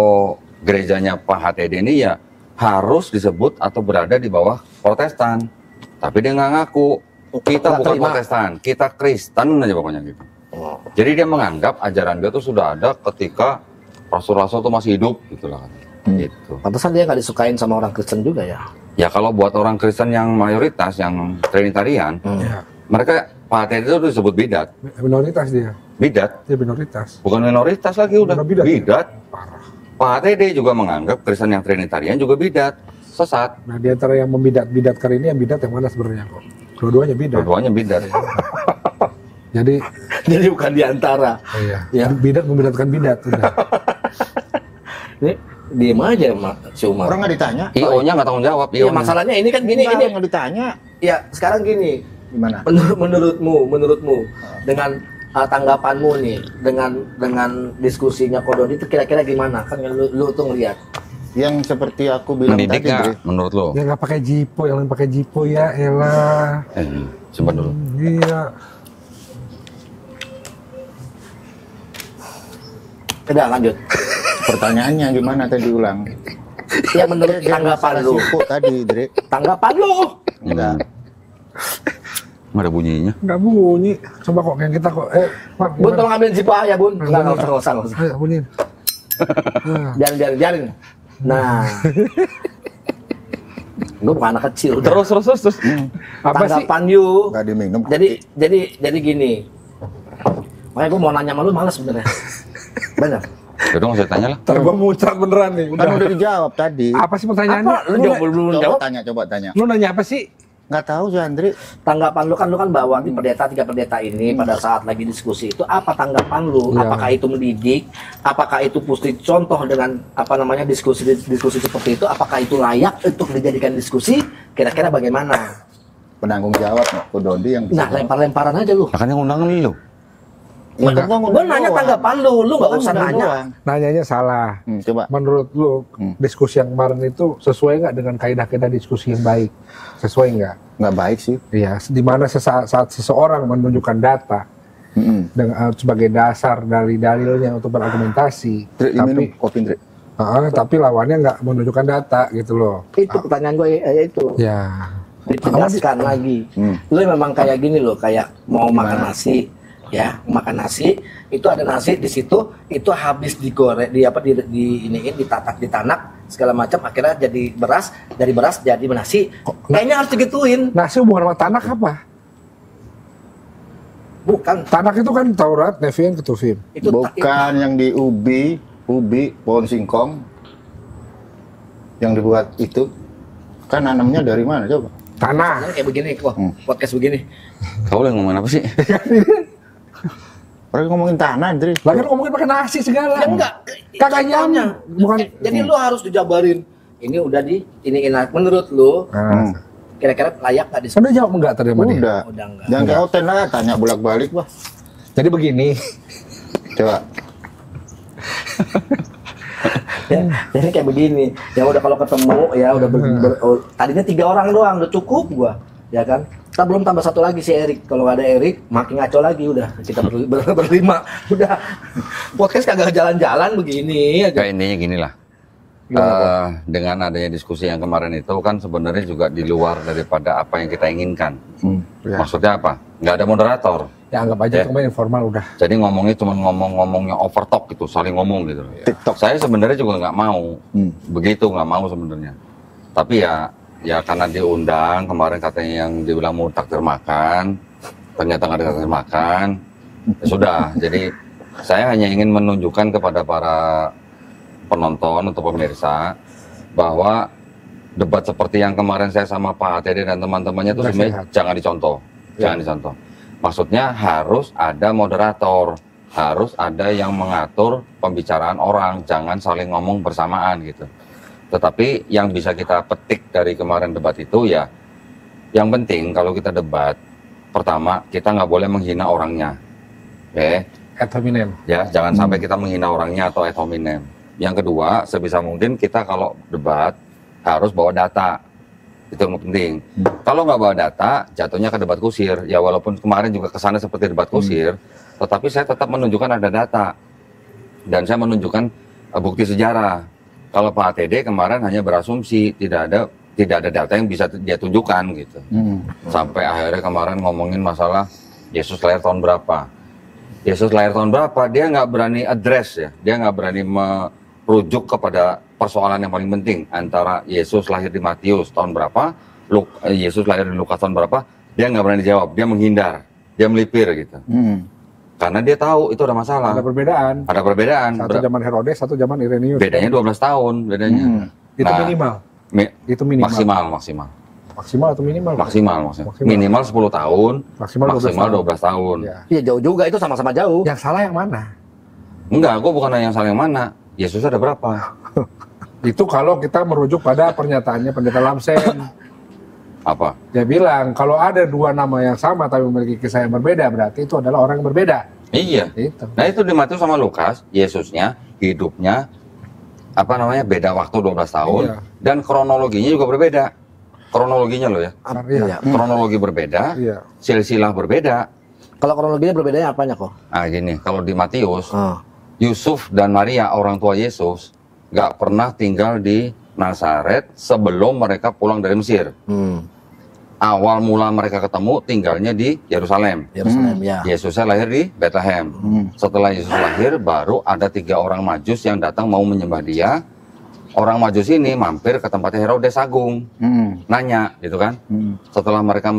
gerejanya Pak HTD ini ya harus disebut atau berada di bawah Protestan. Tapi dia nggak ngaku. Kita Nggak bukan terima. Protestan, kita Kristen aja pokoknya gitu. Jadi dia menganggap ajaran dia tuh sudah ada ketika rasul-rasul tuh masih hidup gitu lah. Gitu. Pantesan dia nggak disukain sama orang Kristen juga ya. Ya kalau buat orang Kristen yang mayoritas, yang Trinitarian, Ya. mereka Pak HTD itu disebut bidat. Minoritas dia. Bidat, Dia minoritas. bukan minoritas lagi udah. Udah bidat, ya? Bidat. Parah. Pak HTD juga menganggap Kristen yang Trinitarian juga bidat. Sesat. Nah, di antara yang membidat-bidatkan ini yang bidat yang mana sebenarnya kok? Dua-duanya bidat. Dua-duanya bidat. Jadi, Jadi bukan diantara. iya. Ya. Bidat membidatkan bidat udah. Ini diem aja si Umar. Orang nggak ditanya. IO-nya nggak tanggung jawab. Iya IO-nya. masalahnya ini kan gini Enggak, ini. nggak ditanya. Ya sekarang gini. Gimana? Menurutmu dengan tanggapanmu nih dengan diskusinya Kodoni itu kira-kira gimana? Kan lu tuh ngeliat. Yang seperti aku bilang Mendidik tadi, nggak Dre. menurut lo? Ya nggak pakai jipo, yang lain pakai jipo ya, elah. Simpan dulu. Iya. Udah lanjut. Pertanyaannya gimana tadi ulang? Ya menurut Dia tanggapan masalah lu. sipo tadi, Dre. Tanggapan lu. Enggak. Nggak ada bunyinya. Nggak bunyi. Coba kok yang kita kok. Pak, Bun tolong ambilin si ya Bun. Enggak usah. Ayo bunyiin. Nah, Biarin. Nah. Lu bukan anak kecil. udah. Terus. apa sih? Tanggapan you. Enggak diminum. Jadi gini. Makanya gue mau nanya sama lu males sebenarnya. Benar. Udah nggak usah tanya lah. Ntar gua muncrat beneran nih. Kan udah dijawab tadi. Apa sih pertanyaannya? Apa? Lu jawab belum Coba jawab. tanya. Lu nanya apa sih? Nggak tahu sih, Andre. Tanggapan lu kan bawa di tiga pendeta ini pada saat lagi diskusi itu apa tanggapan lu? Ya. Apakah itu mendidik? Apakah itu mesti contoh dengan diskusi seperti itu? Apakah itu layak untuk dijadikan diskusi? Kira-kira bagaimana? Penanggung jawab Kodoni yang Nah, lempar-lemparan aja lu. Akan yang undangan lu. Ya, kan Gue nanya tanggapan lu nggak usah nanya. Nanyanya salah. Coba. Menurut lu, diskusi yang kemarin itu sesuai nggak dengan kaidah-kaidah diskusi yang baik? Sesuai nggak? Nggak baik sih. Iya, di mana saat seseorang menunjukkan data dengan sebagai dasar dari dalilnya untuk berargumentasi, Dre, diminum kopi, Dre. tapi lawannya nggak menunjukkan data gitu loh. Itu pertanyaan gue itu. Ya, Ditegaskan lagi. Lu memang kayak gini loh, kayak mau makan nasi. Ya, makan nasi, itu ada nasi di situ, itu habis digoreng, iniin, ditatak, ditanak, segala macam, akhirnya jadi beras, dari beras jadi nasi. Kayaknya harus digituin. nasi hubungan sama tanak apa? Bukan. Tanak itu kan Taurat, Nevi'im, Ketuvim. Itu Bukan yang di ubi, pohon singkong yang dibuat itu. Kan nanamnya dari mana coba? Tanah. kayak begini, wah, podcast begini. Kau yang ngomongin apa sih? Orang ngomongin tanah, Dre. Lagi ngomongin pakai nasi segala. Ya enggak. Kagak nyambung. Bukan. Jadi lu harus dijabarin. Ini udah iniin. Menurut lu, kira-kira layak nggak Kan udah jawab enggak tadi sama dia? Udah. Udah enggak. Jangan kayak hotel lah, tanya bolak-balik, wah. Jadi begini. Coba. Jadi kayak begini. Ya udah kalau ketemu ya udah tadinya 3 orang doang udah cukup gua. Ya kan? Kita belum tambah satu lagi si Erik. Kalau nggak ada Erik, makin ngaco lagi udah. Kita berlima. Udah. Podcast kagak jalan-jalan begini aja. Kayak intinya gini lah. Dengan adanya diskusi yang kemarin itu kan sebenarnya juga di luar daripada apa yang kita inginkan. Ya. Maksudnya apa? Nggak ada moderator. Ya anggap aja kemarin informal udah. Jadi ngomongnya cuma ngomongnya overtalk gitu, saling ngomong gitu. TikTok. Saya sebenarnya juga nggak mau, begitu nggak mau sebenarnya. Tapi ya karena diundang kemarin katanya yang dibilang mau takdir makan, ternyata nggak ada takdir makan, ya sudah. Jadi saya hanya ingin menunjukkan kepada para penonton atau pemirsa bahwa debat seperti yang kemarin saya sama Pak Tede dan teman-temannya itu Nggak sebenarnya sehat. jangan dicontoh, jangan dicontoh. Maksudnya harus ada moderator, harus ada yang mengatur pembicaraan orang, jangan saling ngomong bersamaan gitu. Tetapi yang bisa kita petik dari kemarin debat itu ya, yang penting kalau kita debat, pertama kita nggak boleh menghina orangnya, oke? Ad hominem. Ya, jangan sampai kita menghina orangnya atau ad hominem. Yang kedua, sebisa mungkin kita kalau debat harus bawa data. Itu yang penting. Kalau nggak bawa data, jatuhnya ke debat kusir. Ya walaupun kemarin juga kesana seperti debat kusir, tetapi saya tetap menunjukkan ada data. Dan saya menunjukkan bukti sejarah. Kalau Pak ATD kemarin hanya berasumsi, tidak ada data yang bisa dia tunjukkan gitu. Sampai akhirnya kemarin ngomongin masalah Yesus lahir tahun berapa. Yesus lahir tahun berapa, dia nggak berani address ya. Dia nggak berani merujuk kepada persoalan yang paling penting antara Yesus lahir di Matius tahun berapa, Yesus lahir di Lukas tahun berapa, dia nggak berani jawab, dia menghindar, dia melipir gitu. Karena dia tahu itu ada masalah. Ada perbedaan. Ada perbedaan. Satu zaman Herodes, satu zaman Irenaeus. Bedanya 12 tahun bedanya. Itu Nah, minimal. Itu minimal. Maksimal. Maksimal atau minimal? Maksimal. Minimal 10 tahun, Maksimal 12 tahun. Ya. Iya jauh juga itu sama-sama jauh. Yang salah yang mana? Enggak, gue bukan nanya yang salah yang mana. Yesus ada berapa? Itu kalau kita merujuk pada pernyataannya Pendeta Lamsen. Apa? Dia bilang kalau ada dua nama yang sama tapi memiliki kisah yang berbeda, berarti itu adalah orang yang berbeda. Iya. Itu. Nah itu di Matius sama Lukas, Yesusnya hidupnya beda waktu 12 tahun Iya. dan kronologinya juga berbeda. Kronologinya loh ya. Iya. Kronologi berbeda, Iya. silsilah berbeda. Kalau kronologinya berbedanya apanya kok? Nah gini, kalau di Matius, Yusuf dan Maria orang tua Yesus nggak pernah tinggal di Nazaret sebelum mereka pulang dari Mesir. Awal mula mereka ketemu tinggalnya di Yerusalem. Yerusalem ya. Yesusnya lahir di Bethlehem. Setelah Yesus lahir, baru ada 3 orang Majus yang datang mau menyembah dia. Orang Majus ini mampir ke tempatnya Herodes Agung, nanya, gitu kan? Setelah mereka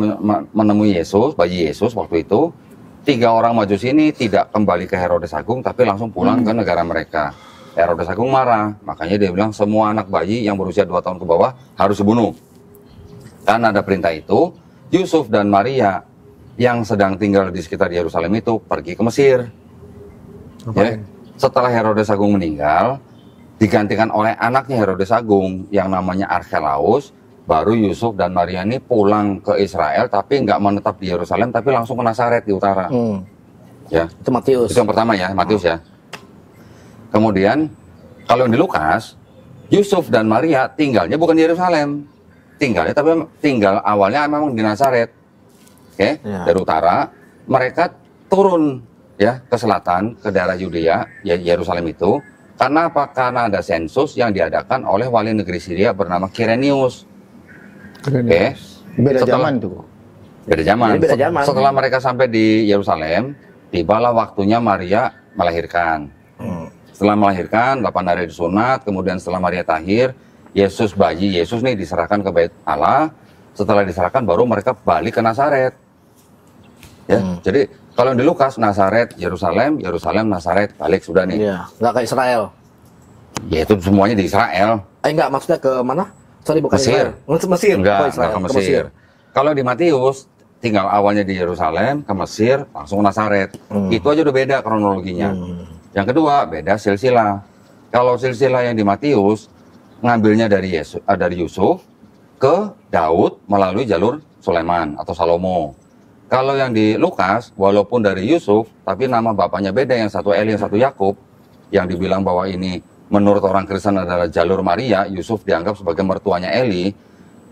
menemui Yesus, bayi Yesus waktu itu, 3 orang Majus ini tidak kembali ke Herodes Agung, tapi langsung pulang ke negara mereka. Herodes Agung marah, makanya dia bilang semua anak bayi yang berusia 2 tahun ke bawah harus dibunuh. Karena ada perintah itu, Yusuf dan Maria yang sedang tinggal di sekitar Yerusalem itu pergi ke Mesir. Ya. Setelah Herodes Agung meninggal, digantikan oleh anaknya Herodes Agung yang namanya Archelaus, baru Yusuf dan Maria ini pulang ke Israel, tapi nggak menetap di Yerusalem, tapi langsung ke Nazaret di utara. Ya. Itu Matius. Itu yang pertama ya, Matius ya. Kemudian, kalau yang di Lukas, Yusuf dan Maria tinggalnya bukan di Yerusalem. Tinggal awalnya memang di Nazaret. Oke, Ya. dari utara. Mereka turun ya ke selatan, ke daerah Yudea, ya Yerusalem itu. Karena apa? Karena ada sensus yang diadakan oleh wali negeri Syria bernama Quirinius. Oke. Beda Setelah- zaman tuh. Beda zaman. Jadi beda zaman. Setelah mereka sampai di Yerusalem, tibalah waktunya Maria melahirkan. Setelah melahirkan, 8 hari disunat, kemudian setelah Maria tahir, bayi Yesus nih diserahkan ke Bait Allah. Setelah diserahkan, baru mereka balik ke Nazaret. Ya, jadi kalau yang di Lukas, Nazaret, Yerusalem, Nazaret, balik sudah nih. Iya, nggak ke Israel. Ya itu semuanya di Israel. Enggak, maksudnya ke mana? Sorry, bukan Mesir. Israel. Mesir. Enggak, Oh, Israel. ke Mesir. Kalau di Matius, tinggal awalnya di Yerusalem, ke Mesir, langsung ke Nazaret. Itu aja udah beda kronologinya. Yang kedua, beda silsilah. Kalau silsilah yang di Matius, ngambilnya dari Yusuf ke Daud melalui jalur Sulaiman atau Salomo. Kalau yang di Lukas, walaupun dari Yusuf, tapi nama bapaknya beda, yang satu Eli, yang satu Yakub, yang dibilang bahwa ini menurut orang Kristen adalah jalur Maria, Yusuf dianggap sebagai mertuanya Eli,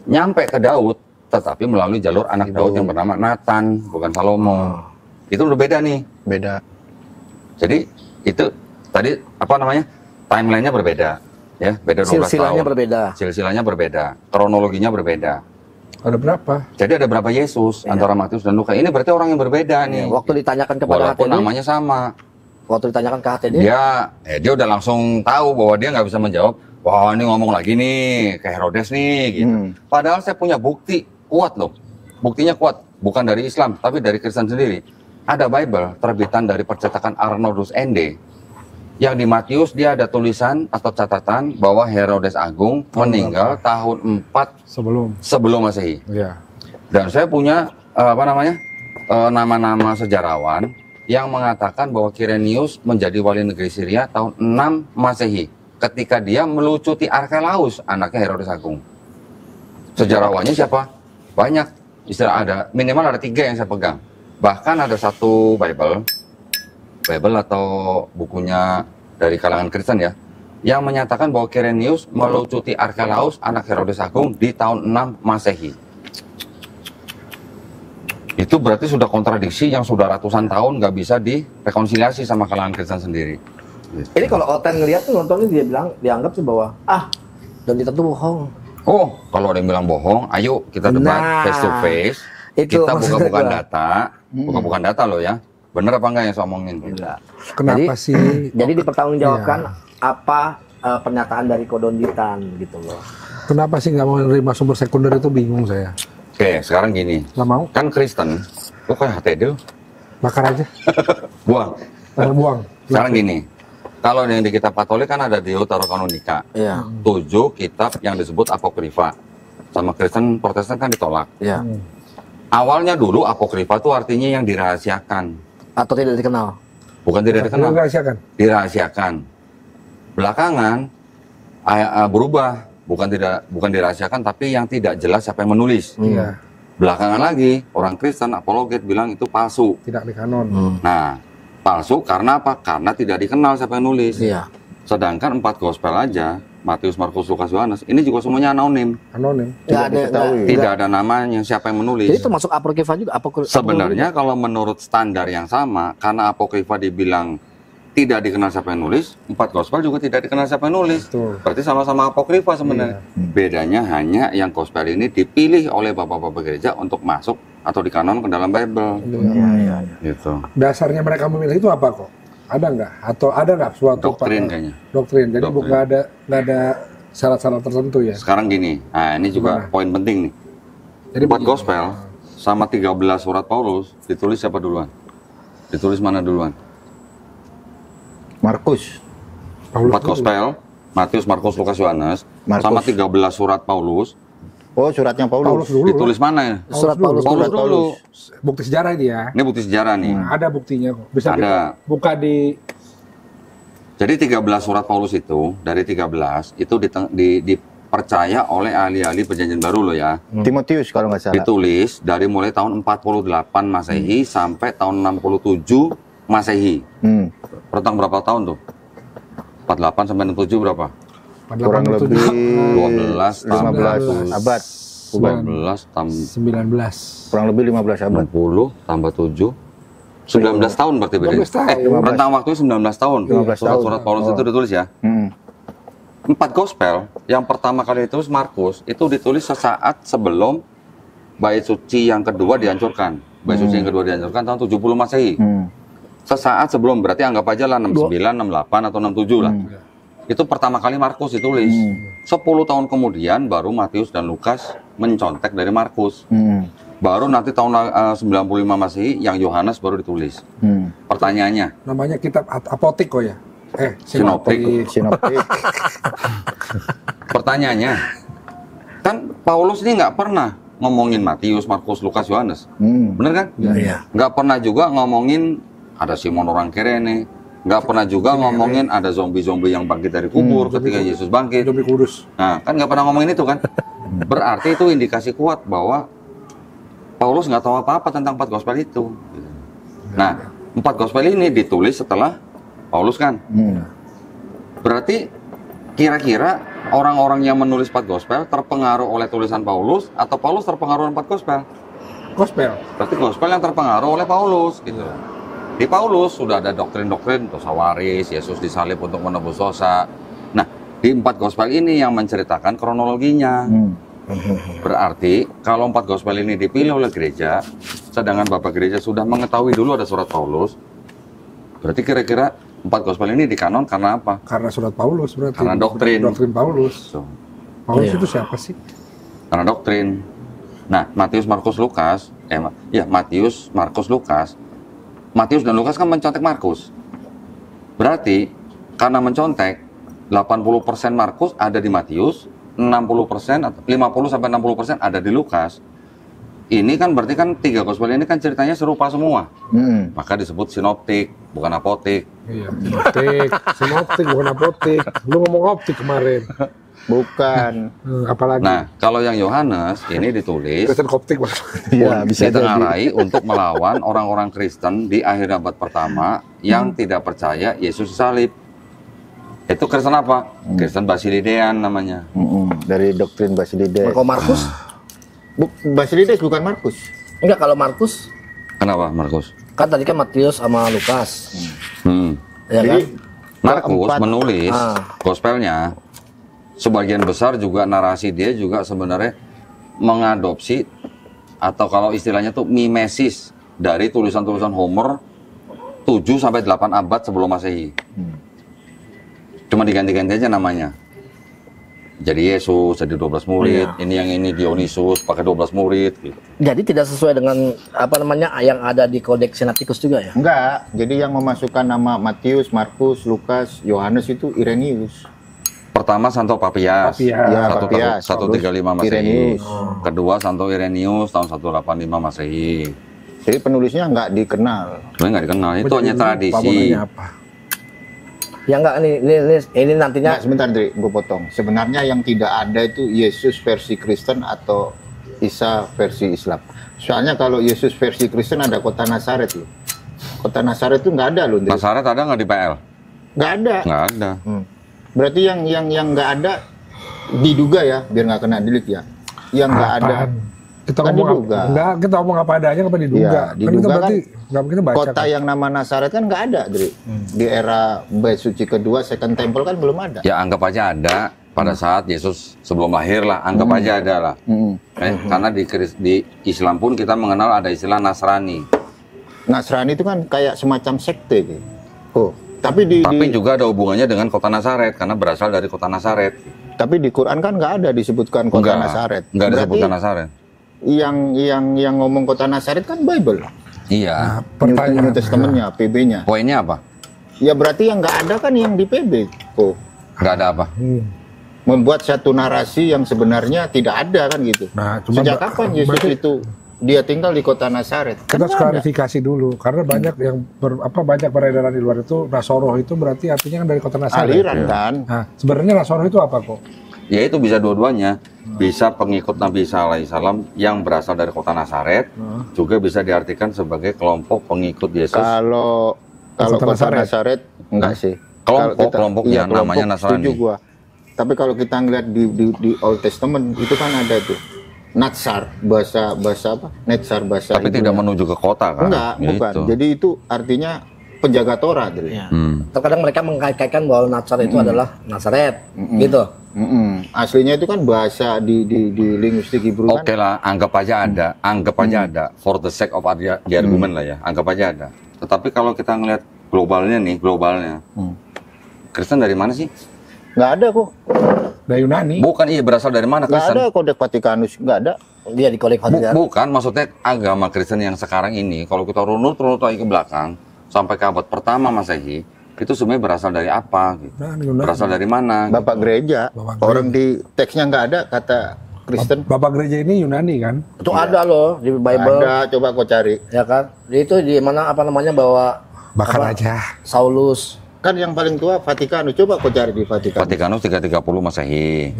nyampe ke Daud, tetapi melalui jalur anak Daud yang bernama Nathan, bukan Salomo. Itu berbeda nih. Beda. Jadi itu tadi apa namanya? Timelinenya berbeda, ya, beda 12 Silsilahnya tahun. berbeda. Silsilahnya berbeda, kronologinya berbeda. Ada berapa? Jadi ada berapa Yesus antara Matius dan Lukas? Ini berarti orang yang berbeda nih. Waktu ditanyakan kepada Walaupun HTD, namanya sama. waktu ditanyakan ke HTD, Dia udah langsung tahu bahwa dia nggak bisa menjawab. Wah, ini ngomong lagi nih ke Herodes nih, gitu. Padahal saya punya bukti kuat loh. Buktinya kuat, bukan dari Islam, tapi dari Kristen sendiri. Ada Bible terbitan dari percetakan Arnoldus ND. Yang di Matius dia ada tulisan atau catatan bahwa Herodes Agung meninggal tahun 4 sebelum Masehi. Iya. Dan saya punya nama-nama sejarawan yang mengatakan bahwa Quirinius menjadi wali negeri Syria tahun 6 Masehi ketika dia melucuti Arkelaus, anaknya Herodes Agung. Sejarawannya siapa? Banyak. Minimal ada 3 yang saya pegang. Bahkan ada satu Bible atau bukunya dari kalangan Kristen ya, yang menyatakan bahwa Quirinius melucuti Arkelaus, anak Herodes Agung di tahun 6 Masehi. Itu berarti sudah kontradiksi yang sudah ratusan tahun nggak bisa direkonsiliasi sama kalangan Kristen sendiri. ini kalau Oten ngeliat tuh nontonnya dianggap sih bahwa Don Dita tuh bohong. Oh, kalau ada yang bilang bohong, ayo kita debat Nah, face to face. itu Kita maksud buka-bukan gua. data, buka-bukan data loh ya. Bener apa enggak yang saya omongin? Enggak. Kenapa Jadi- sih? Jadi dipertanggungjawabkan Iya. apa pernyataan dari Kodonditan gitu loh. Kenapa sih nggak mau menerima sumber sekunder itu bingung saya. Oke, sekarang gini. Nggak mau, Kan Kristen, kayak HTD loh. bakar aja, Buang. buang. Sekarang gini. Kalau yang di kitab Katolik kan ada Deuterokanonika. Iya. 7 kitab yang disebut apokrifa. Sama Kristen Protestan kan ditolak. Iya. Awalnya dulu apokrifa itu artinya yang dirahasiakan. Atau tidak dikenal. Bukan tidak dikenal. Dirahasiakan. Dirahasiakan. Belakangan berubah, bukan dirahasiakan tapi yang tidak jelas siapa yang menulis. Iya. Belakangan lagi orang Kristen apologet bilang itu palsu. Tidak di kanon. Nah, palsu karena apa? Karena tidak dikenal siapa yang nulis. Iya. Sedangkan 4 gospel aja, Matius, Markus, Lukas, Yohanes, ini juga semuanya anonim. Anonim. Nggak ada. Tidak ada namanya siapa yang menulis. Jadi termasuk apokrifa juga. Sebenarnya kalau menurut standar yang sama, karena apokrifa dibilang tidak dikenal siapa yang nulis, 4 gospel juga tidak dikenal siapa yang nulis. Betul. Berarti sama-sama apokrifa sebenarnya. Bedanya hanya yang gospel ini dipilih oleh bapak-bapak gereja untuk masuk atau dikanon ke dalam Bible. Iya. Gitu. Dasarnya mereka memilih itu apa kok? Ada nggak? Atau ada nggak suatu Doktrin kayaknya. Doktrin. Jadi Doktrin. nggak ada syarat-syarat tertentu ya. Sekarang gini, nah ini juga poin penting nih. Jadi 4 gospel sama 13 surat Paulus ditulis siapa duluan? Ditulis mana duluan? Markus. 4 gospel, Matius, Markus, Lukas, Yohanes, Markus. sama 13 surat Paulus, Oh, suratnya Paulus Paulus. dulu. ditulis mana ya? Surat Paulus Paulus dulu. dulu. Bukti sejarah ini ya. Ini bukti sejarah nih. Nah, ada buktinya kok. Bisa Ada. kita buka di Jadi 13 surat Paulus itu, dari 13, itu dipercaya oleh ahli-ahli perjanjian baru loh ya. Timotius kalau nggak salah. Ditulis dari mulai tahun 48 Masehi sampai tahun 67 Masehi. Rentang berapa tahun tuh? 48 sampai 67 berapa? Kurang lebih 12 15 abad. 12 tambah 19. Kurang lebih 15 abad. 60 tambah 7 19 tahun berarti beda. 19 tahun. Rentang waktunya 19 tahun. 19 tahun. Surat Paulus itu ditulis ya. 4 gospel yang pertama kali ditulis Markus itu ditulis sesaat sebelum bait suci yang kedua dihancurkan. Bait suci yang kedua dihancurkan tahun 70 Masehi. Sesaat sebelum, berarti anggap aja lah 69, 68 atau 67 lah. Itu pertama kali Markus ditulis. 10 tahun kemudian baru Matius dan Lukas mencontek dari Markus. Baru nanti tahun 95 Masehi yang Yohanes baru ditulis. Pertanyaannya, Namanya kitab apotik kok ya. Sinoptik. Sinoptik. Pertanyaannya, kan Paulus ini nggak pernah ngomongin Matius, Markus, Lukas, Yohanes. Bener kan? Iya. Nggak pernah juga ngomongin ada Simon orang Kirene. Nggak pernah juga ngomongin ada zombie-zombie yang bangkit dari kubur ketika Yesus bangkit. Zombie Kudus. Nah, kan nggak pernah ngomongin itu kan? Berarti itu indikasi kuat bahwa Paulus nggak tahu apa-apa tentang 4 gospel itu. Nah, 4 gospel ini ditulis setelah Paulus kan? Berarti kira-kira orang-orang yang menulis 4 gospel terpengaruh oleh tulisan Paulus atau Paulus terpengaruh oleh 4 gospel? Gospel. Berarti gospel yang terpengaruh oleh Paulus gitu. Di Paulus sudah ada doktrin-doktrin dosa waris, Yesus disalib untuk menebus dosa. Nah, di 4 gospel ini yang menceritakan kronologinya. Berarti kalau 4 gospel ini dipilih oleh gereja, sedangkan Bapak Gereja sudah mengetahui dulu ada surat Paulus, berarti kira-kira 4 gospel ini dikanon karena apa? Karena surat Paulus berarti. Karena doktrin. Doktrin Paulus. So, Paulus itu siapa sih? karena doktrin. Nah, Matius, Markus, Lukas, Matius, Markus, Lukas. Matius dan Lukas kan mencontek Markus. Berarti karena mencontek 80% Markus ada di Matius, 60% atau 50 sampai 60% ada di Lukas. Ini kan berarti kan 3 gospel ini kan ceritanya serupa semua. Maka disebut sinoptik, bukan apotik. Iya, sinoptik bukan apotik. Lu ngomong optik kemarin. Bukan. Apalagi. Nah, kalau yang Yohanes ini ditulis Kristen koptik Mas. Iya, bisa jadi. ditengarai untuk melawan orang-orang Kristen di akhir abad pertama yang tidak percaya Yesus salib. Itu Kristen apa? Kristen Basilidean namanya. Dari doktrin Basilides. Kalau Markus? Basilides bukan Markus. Enggak, kalau Markus Kenapa Markus? kan tadi kan Matius sama Lukas. Ya kan? Jadi Markus keempat- menulis gospelnya, sebagian besar juga narasi dia juga sebenarnya mengadopsi atau kalau istilahnya tuh mimesis dari tulisan-tulisan Homer 7 sampai 8 abad sebelum Masehi. Cuma diganti-ganti aja namanya. Jadi Yesus, jadi 12 murid, ini yang ini Dionysus pakai 12 murid gitu. Jadi tidak sesuai dengan apa namanya yang ada di Codex Sinaiticus juga ya? Enggak, jadi yang memasukkan nama Matius, Markus, Lukas, Yohanes itu Irenaeus. Pertama Santo Papias, Ya, Papias. 135 Masehi. Irenaeus. Kedua Santo Irenaeus tahun 185 Masehi. Jadi penulisnya nggak dikenal. Sebenarnya nggak dikenal, itu hanya tradisi. Pabonanya apa? Ya enggak, ini nantinya Nah, sebentar, Dri, gue potong. Sebenarnya yang tidak ada itu Yesus versi Kristen atau Isa versi Islam. Soalnya kalau Yesus versi Kristen ada kota Nazaret loh. Kota Nazaret itu nggak ada loh, Dri. Nazaret ada nggak di PL? Nggak ada. Nggak ada. Berarti yang nggak ada diduga ya, biar nggak kena delik ya. Yang nggak ada. Apaan? Kita Kan ngomong diduga. enggak, kita ngomong apa adanya apa diduga. Iya, Kan diduga itu berarti kan nggak kita baca. Kota yang nama Nazaret kan nggak ada, Dri. Di era Bait Suci kedua, Second Temple kan belum ada. Ya anggap aja ada pada saat Yesus sebelum lahir lah, anggap aja ada lah. Karena di Islam pun kita mengenal ada istilah Nasrani. Nasrani itu kan kayak semacam sekte gitu. Oh, tapi Tapi juga ada hubungannya dengan kota Nazaret karena berasal dari kota Nazaret. tapi di Quran kan nggak ada disebutkan kota Nazaret. Enggak Berarti disebutkan Nazaret. yang ngomong kota Nazaret kan Bible. Iya. New Testament-nya, PB-nya. Poinnya apa? Ya berarti yang nggak ada kan yang di PB. Oh, Nggak ada apa? membuat satu narasi yang sebenarnya tidak ada kan gitu. Nah, cuma Sejak kapan Yesus berarti itu dia tinggal di kota Nazaret? kita harus klarifikasi dulu karena banyak yang banyak peredaran di luar itu Nasoroh itu berarti artinya kan dari kota Nazaret. Aliran kan. Nah, sebenarnya Nasoroh itu apa kok? Ya itu bisa dua-duanya. Bisa pengikut Nabi Isa alaihissalam yang berasal dari kota Nazaret, juga bisa diartikan sebagai kelompok pengikut Yesus. Kalau Kota kota Nazaret. Nazaret enggak sih. Kelompoknya Iya, namanya Nasrani. Setuju gua. Tapi kalau kita ngeliat di Old Testament itu kan ada tuh Natsar, bahasa apa? Natsar bahasa Tapi tidak Ibunya. menuju ke kota kan? Enggak, bukan. Gitu. Jadi itu artinya penjaga Torah, Dri. ya. Terkadang mereka mengkait-kaitkan bahwa Nazaret itu adalah Nazaret, gitu. Aslinya itu kan bahasa di linguistik Hebrew Oke kan. lah, anggap aja ada, for the sake of the argument lah ya, anggap aja ada. Tetapi kalau kita ngelihat globalnya, Kristen dari mana sih? Nggak ada kok. Dari Yunani. Bukan, berasal dari mana Nggak Kristen? ada Kodeks Vatikanus, nggak ada. Dia di Codex Vatikanus. Bukan, maksudnya agama Kristen yang sekarang ini, kalau kita runut lagi ke belakang, sampai ke abad pertama Masehi, itu sebenarnya berasal dari apa? Gitu. Nah, Yunani. Berasal dari mana? Bapak gereja, Bapak orang di teksnya nggak ada kata Kristen. Bapak gereja ini Yunani kan? Itu ada loh di Bible, Ada, coba kau cari. ya kan? Itu di mana apa namanya bahwa Bakar apa, aja. Saulus. Kan yang paling tua Vatikanus, coba kau cari di Vatikanus. Vatikanus 330 Masehi.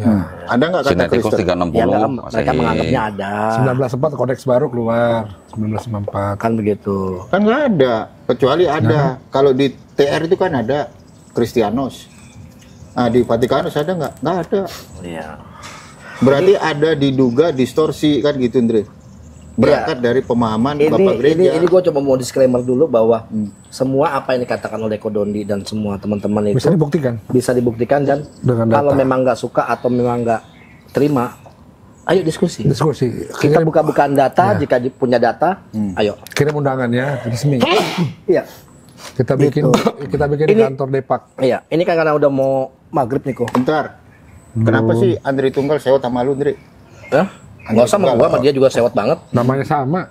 Ada nggak kata Sinaiticus Kristen? 360 Ya mereka Masehi. menganggapnya ada. 1904 kodeks baru keluar. 1994. Kan begitu. Kan nggak ada, kecuali ada. Kalau di TR itu kan ada Kristianos. Nah, di Vatikanus ada nggak? Nggak ada. Iya. Berarti ada diduga distorsi kan gitu, Andre? Berangkat dari pemahaman Bapak Gereja. Ini gue coba mau disclaimer dulu bahwa semua apa yang dikatakan oleh Kodondi dan semua teman-teman itu Bisa dibuktikan dan dengan kalau data. memang nggak suka atau memang nggak terima, ayo diskusi. Kita Kirim, buka-bukaan data, jika punya data, ayo. kirim undangannya resmi. Iya. Kita bikin di Ini- kantor Depak. Iya, ini kan karena udah mau maghrib nih kok. Bentar. Kenapa sih Andre Tunggal sewot sama lu, Andre? Hah? Nggak usah sama gua, sama dia juga sewot banget. Namanya sama.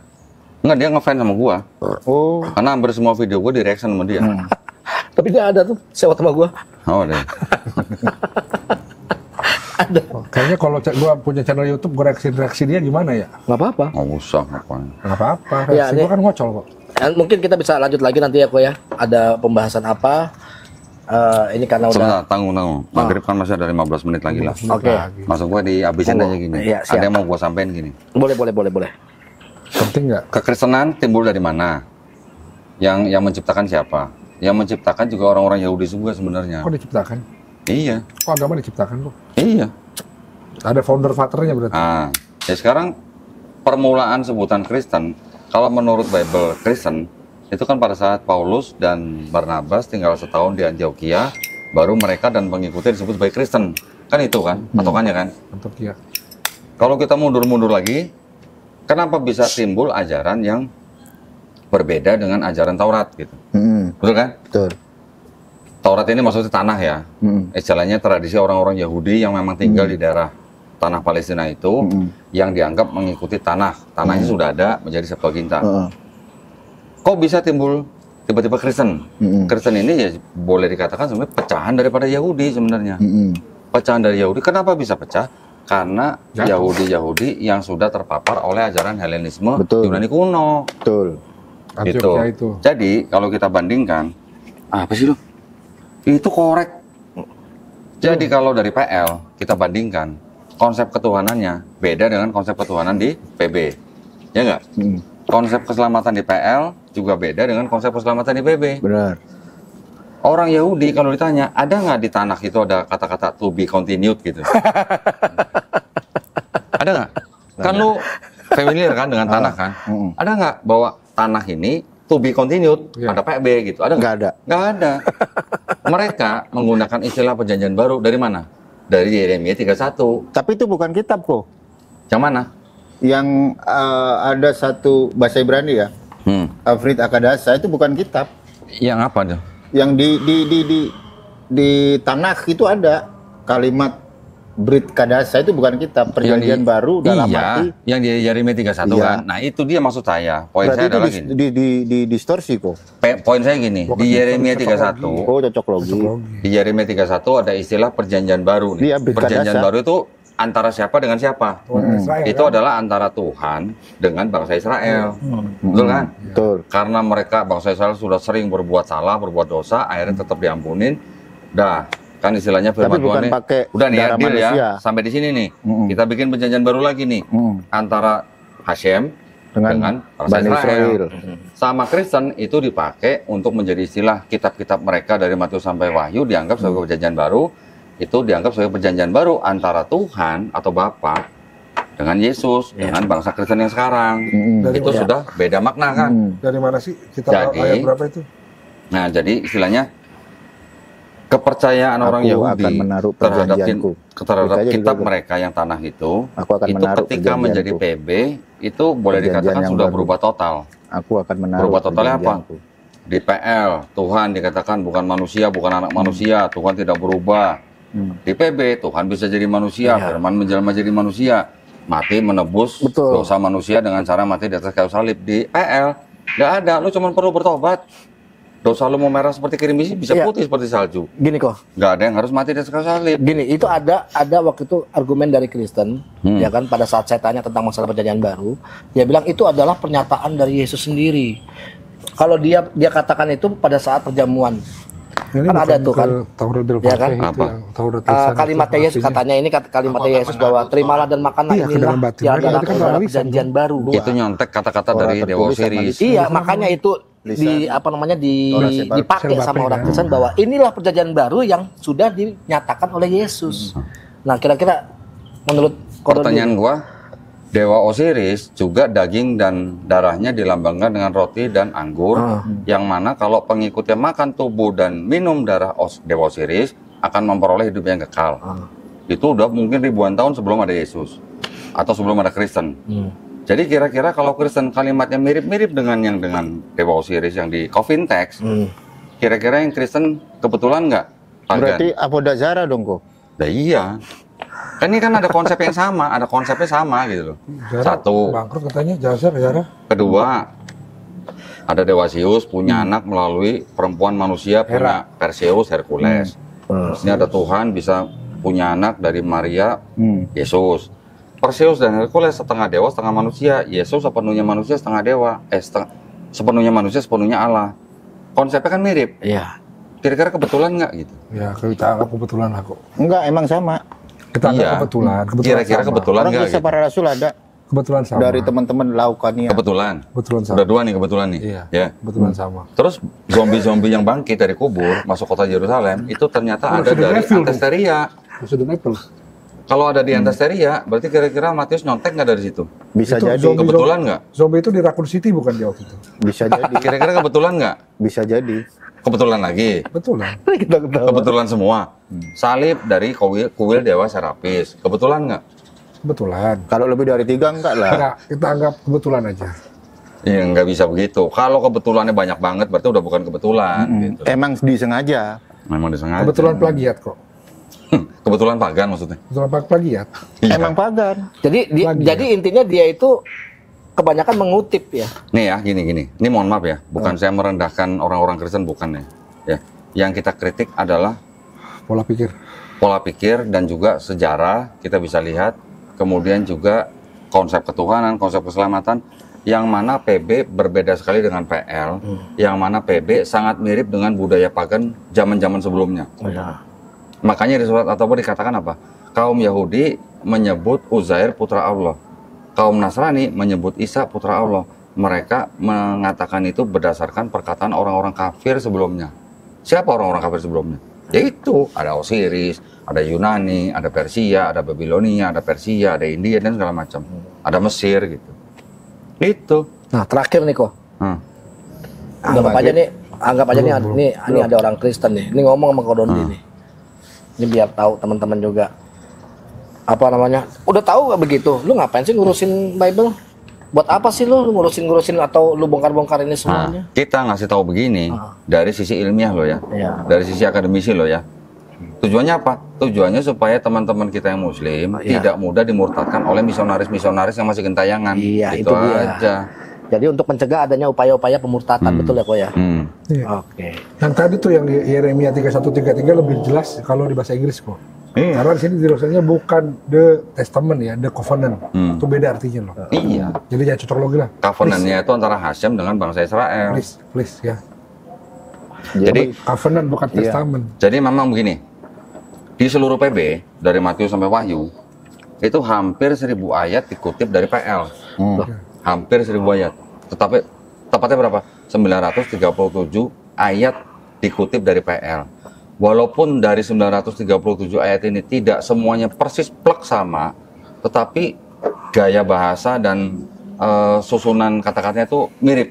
Enggak, dia ngefans sama gua. Oh, Karena hampir semua video gua di reaction sama dia. Tapi dia ada tuh sewot sama gua. Oh, deh. Ada. Kayaknya kalau gua punya channel YouTube, gua reaksi dia gimana ya? Nggak apa-apa. Nggak usah ngapain. Nggak apa-apa. Ya, Reaksi ini- gua kan ngocol kok. Dan mungkin kita bisa lanjut lagi nanti ya kok ya. Ada pembahasan apa? Ini karena udah. Sebentar, tanggung. Maghrib kan masih ada 15 menit lagi lah. Oke. Masuk gua dihabisin Monggo. aja gini. Iya, siap. Ada yang mau gua sampein gini. Boleh. Penting nggak? Kekristenan timbul dari mana? Yang menciptakan siapa? Yang menciptakan juga orang-orang Yahudi juga sebenarnya. Kok diciptakan? Iya. Kok agama diciptakan kok? Iya. Ada founder-fathernya berarti. Ah, ya sekarang permulaan sebutan Kristen, kalau menurut Bible Kristen itu kan pada saat Paulus dan Barnabas tinggal setahun di Antioquia, baru mereka dan pengikutnya disebut sebagai Kristen. Kan itu kan, patokannya kan. Untuk ya. Kalau kita mundur-mundur lagi, kenapa bisa timbul ajaran yang berbeda dengan ajaran Taurat gitu? Betul kan? betul. Taurat ini maksudnya tanah ya. Istilahnya tradisi orang-orang Yahudi yang memang tinggal di daerah tanah Palestina itu yang dianggap mengikuti tanah. Tanahnya sudah ada menjadi Septuaginta. Kok bisa timbul tiba-tiba Kristen? Kristen ini ya boleh dikatakan sebenarnya pecahan daripada Yahudi sebenarnya. Pecahan dari Yahudi. Kenapa bisa pecah? Karena Yahudi-Yahudi yang sudah terpapar oleh ajaran Helenisme Betul. Yunani kuno. Betul. Gitu. Antioquia itu. Jadi kalau kita bandingkan, apa sih lu? Itu korek. Jadi kalau dari PL kita bandingkan, konsep ketuhanannya beda dengan konsep ketuhanan di PB, ya nggak? Konsep keselamatan di PL juga beda dengan konsep keselamatan di PB. Benar. Orang Yahudi kalau ditanya, ada nggak di tanah itu ada kata-kata to be continued gitu? Ada nggak? Kan lu familiar kan dengan tanah kan? Ada nggak bahwa tanah ini to be continued? Iya. Ada PB gitu? Ada Nggak ada. Nggak ada. Mereka menggunakan istilah perjanjian baru dari mana? Dari Yeremia 31. Tapi itu bukan kitab kok. Yang mana? Yang ada satu bahasa Ibrani ya, Afrit Akadasa itu bukan kitab. Yang apa tuh? Yang di Tanakh itu ada kalimat Brit Kadasa itu bukan kitab, perjanjian baru dalam arti. Yang di Yeremia 31 Iya. kan. Nah, itu dia maksud saya. Poin Berarti saya itu adalah gini. di distorsi kok. Poin saya gini, Bukan di Yeremia cocok 31 Oh, cocok logi. di Yeremia 31 ada istilah perjanjian baru nih. Iya, Brit Perjanjian Kadasa. baru itu antara siapa dengan siapa? Israel, Itu kan? adalah antara Tuhan dengan bangsa Israel. Betul kan? Betul. Karena mereka bangsa Israel sudah sering berbuat salah, berbuat dosa, akhirnya tetap diampunin. Dah, kan istilahnya firman Tapi bukan Tuhan nih. pakai Udah nih ya, darah deal ya. manusia. Sampai di sini nih. Kita bikin perjanjian baru lagi nih. Antara Hashem dengan bangsa Bani Israel. Sama Kristen itu dipakai untuk menjadi istilah kitab-kitab mereka dari Matius sampai Wahyu dianggap sebagai perjanjian baru. Itu dianggap sebagai perjanjian baru antara Tuhan atau Bapa dengan Yesus dengan bangsa Kristen yang sekarang. Itu sudah beda makna kan. Dari mana sih? Kita Jadi- ayat berapa itu? Nah, jadi istilahnya kepercayaan orang Aku Yahudi akan menaruh terhadap perjanjianku. terhadap Itu aja kitab juga. mereka yang tanah itu Aku akan itu menaruh ketika menjadi perjanjianku. PB itu boleh Perjanjian dikatakan yang sudah baru. berubah total. Aku akan menaruh Berubah totalnya apa? perjanjianku. Di PL Tuhan dikatakan bukan manusia, bukan anak manusia, Tuhan tidak berubah. Di PB Tuhan bisa jadi manusia, firman menjelma jadi manusia, mati menebus Betul. dosa manusia dengan cara mati di atas kayu salib. Di PL nggak ada, lu cuma perlu bertobat. Dosa lu mau merah seperti krimis bisa Iya. putih seperti salju. Gini kok. Nggak ada yang harus mati di atas kayu salib. Gini, itu ada waktu itu argumen dari Kristen, ya kan, pada saat saya tanya tentang masalah perjanjian baru, dia bilang itu adalah pernyataan dari Yesus sendiri. Kalau dia katakan itu pada saat perjamuan, Ini kan ada bukan tuh kan, ke Taurat del ya kan? Fatih itu Apa? yang Taurat lisan kalimatnya itu Yesus artinya. katanya ini kalimatnya Yesus bahwa terimalah dan makanlah Iya, ke inilah dalam batin yang mereka, adalah itu kan Taurat lisan, perjanjian baru. Itu nyontek kata-kata Orang dari tertulis Dewa sama Osiris. Iya, makanya itu. di apa namanya dipakai Selbaper, sama orang ya. Kristen bahwa inilah perjanjian baru yang sudah dinyatakan oleh Yesus. Nah, kira-kira menurut Ko Dodi, Pertanyaan gua, Dewa Osiris juga daging dan darahnya dilambangkan dengan roti dan anggur, yang mana kalau pengikutnya makan tubuh dan minum darah Dewa Osiris akan memperoleh hidup yang kekal. Itu udah mungkin ribuan tahun sebelum ada Yesus atau sebelum ada Kristen. Jadi kira-kira kalau Kristen kalimatnya mirip-mirip dengan Dewa Osiris yang di Coffin Text, kira-kira yang Kristen kebetulan nggak? Pagan? Berarti Apodazara dong kok. Nah, iya. Kan ini kan ada konsep yang sama, ada konsepnya sama gitu loh. Zara Satu. bangkrut katanya, Zara. Kedua, ada Dewa Zeus punya anak melalui perempuan manusia, punya Perseus, Hercules. Ini ada Tuhan bisa punya anak dari Maria, Yesus. Perseus dan Hercules setengah dewa, setengah manusia. Yesus sepenuhnya manusia, setengah dewa. Sepenuhnya manusia, sepenuhnya Allah. Konsepnya kan mirip. Iya. Kira-kira kebetulan nggak gitu? Ya, kita anggap kebetulan lah kok. Enggak, emang sama. Kita anggap Iya. kebetulan Kira-kira sama. kebetulan Orang nggak kisah gitu? para rasul ada Kebetulan sama. dari teman-teman Laukania. Kebetulan. Kebetulan sama. Udah dua nih kebetulan nih. Iya. Ya. Kebetulan sama. Terus zombie-zombie yang bangkit dari kubur masuk kota Yerusalem itu ternyata ada sudah dari Neville, Antesteria. Sudah Naples. Kalau ada di Antesteria, berarti kira-kira Matius nyontek nggak dari situ? Bisa Itu jadi, zombie- Kebetulan nggak? Zombie itu di Raccoon City bukan di waktu itu. bisa jadi, Kira-kira kebetulan nggak? bisa jadi. Kebetulan lagi. Betulan. Kita ketawa. Kebetulan semua. Salib dari kuil Dewa Serapis. Kebetulan nggak? Kebetulan. Kalau lebih dari 3 enggak lah. Enggak, kita anggap kebetulan aja. Iya, nggak bisa begitu. Kalau kebetulannya banyak banget, berarti udah bukan kebetulan. Gitu. Emang disengaja. Memang disengaja. Kebetulan plagiat kok. Kebetulan pagan maksudnya. Kebetulan plagiat. Iya. Emang pagan. Jadi intinya dia itu kebanyakan mengutip ya. Nih ya, gini. Ini mohon maaf ya, bukan saya merendahkan orang-orang Kristen, bukan ya. Ya, yang kita kritik adalah Pola pikir. pola pikir dan juga sejarah kita bisa lihat, kemudian juga konsep ketuhanan, konsep keselamatan, yang mana PB berbeda sekali dengan PL, yang mana PB sangat mirip dengan budaya pagan zaman-zaman sebelumnya. Makanya di surat At-Taubah dikatakan apa? Kaum Yahudi menyebut Uzair putra Allah. Kaum Nasrani menyebut Isa putra Allah. Mereka mengatakan itu berdasarkan perkataan orang-orang kafir sebelumnya. Siapa orang-orang kafir sebelumnya? Yaitu ada Osiris, ada Yunani, ada Persia, ada Babilonia, ada Persia, ada India dan segala macam. Ada Mesir gitu. Itu. Nah, terakhir nih kok. Anggap aja nih, ini ada orang Kristen nih. Ini ngomong sama Ko Dodi nih. Ini biar tahu teman-teman juga. Apa namanya? Udah tahu gak begitu? Lu ngapain sih ngurusin Bible? Buat apa sih lu ngurusin atau lu bongkar-bongkar ini semuanya? Nah, kita ngasih tahu begini dari sisi ilmiah lo ya. Iya. Dari sisi akademisi lo ya. Tujuannya apa? Tujuannya supaya teman-teman kita yang muslim tidak mudah dimurtadkan oleh misionaris-misionaris yang masih gentayangan. Iya, itu itu dia. aja. Jadi untuk mencegah adanya upaya-upaya pemurtatan, betul ya kok ya? Iya. Oke. Yang tadi tuh yang di Yeremia 31:33 lebih jelas kalau di bahasa Inggris kok. Iya. Karena di sini tulisannya bukan the testament ya, the covenant. Itu beda artinya loh. Iya. Jadi jangan cocok logi lah. Covenant-nya itu antara Hashem dengan bangsa Israel. Please ya. Jadi Covenant bukan testament. Jadi memang begini, di seluruh PB dari Matius sampai Wahyu itu hampir 1000 ayat dikutip dari PL. Hampir 1000 ayat. Tetapi tepatnya berapa? 937 ayat dikutip dari PL. Walaupun dari 937 ayat ini tidak semuanya persis plek sama, tetapi gaya bahasa dan susunan kata-katanya itu mirip.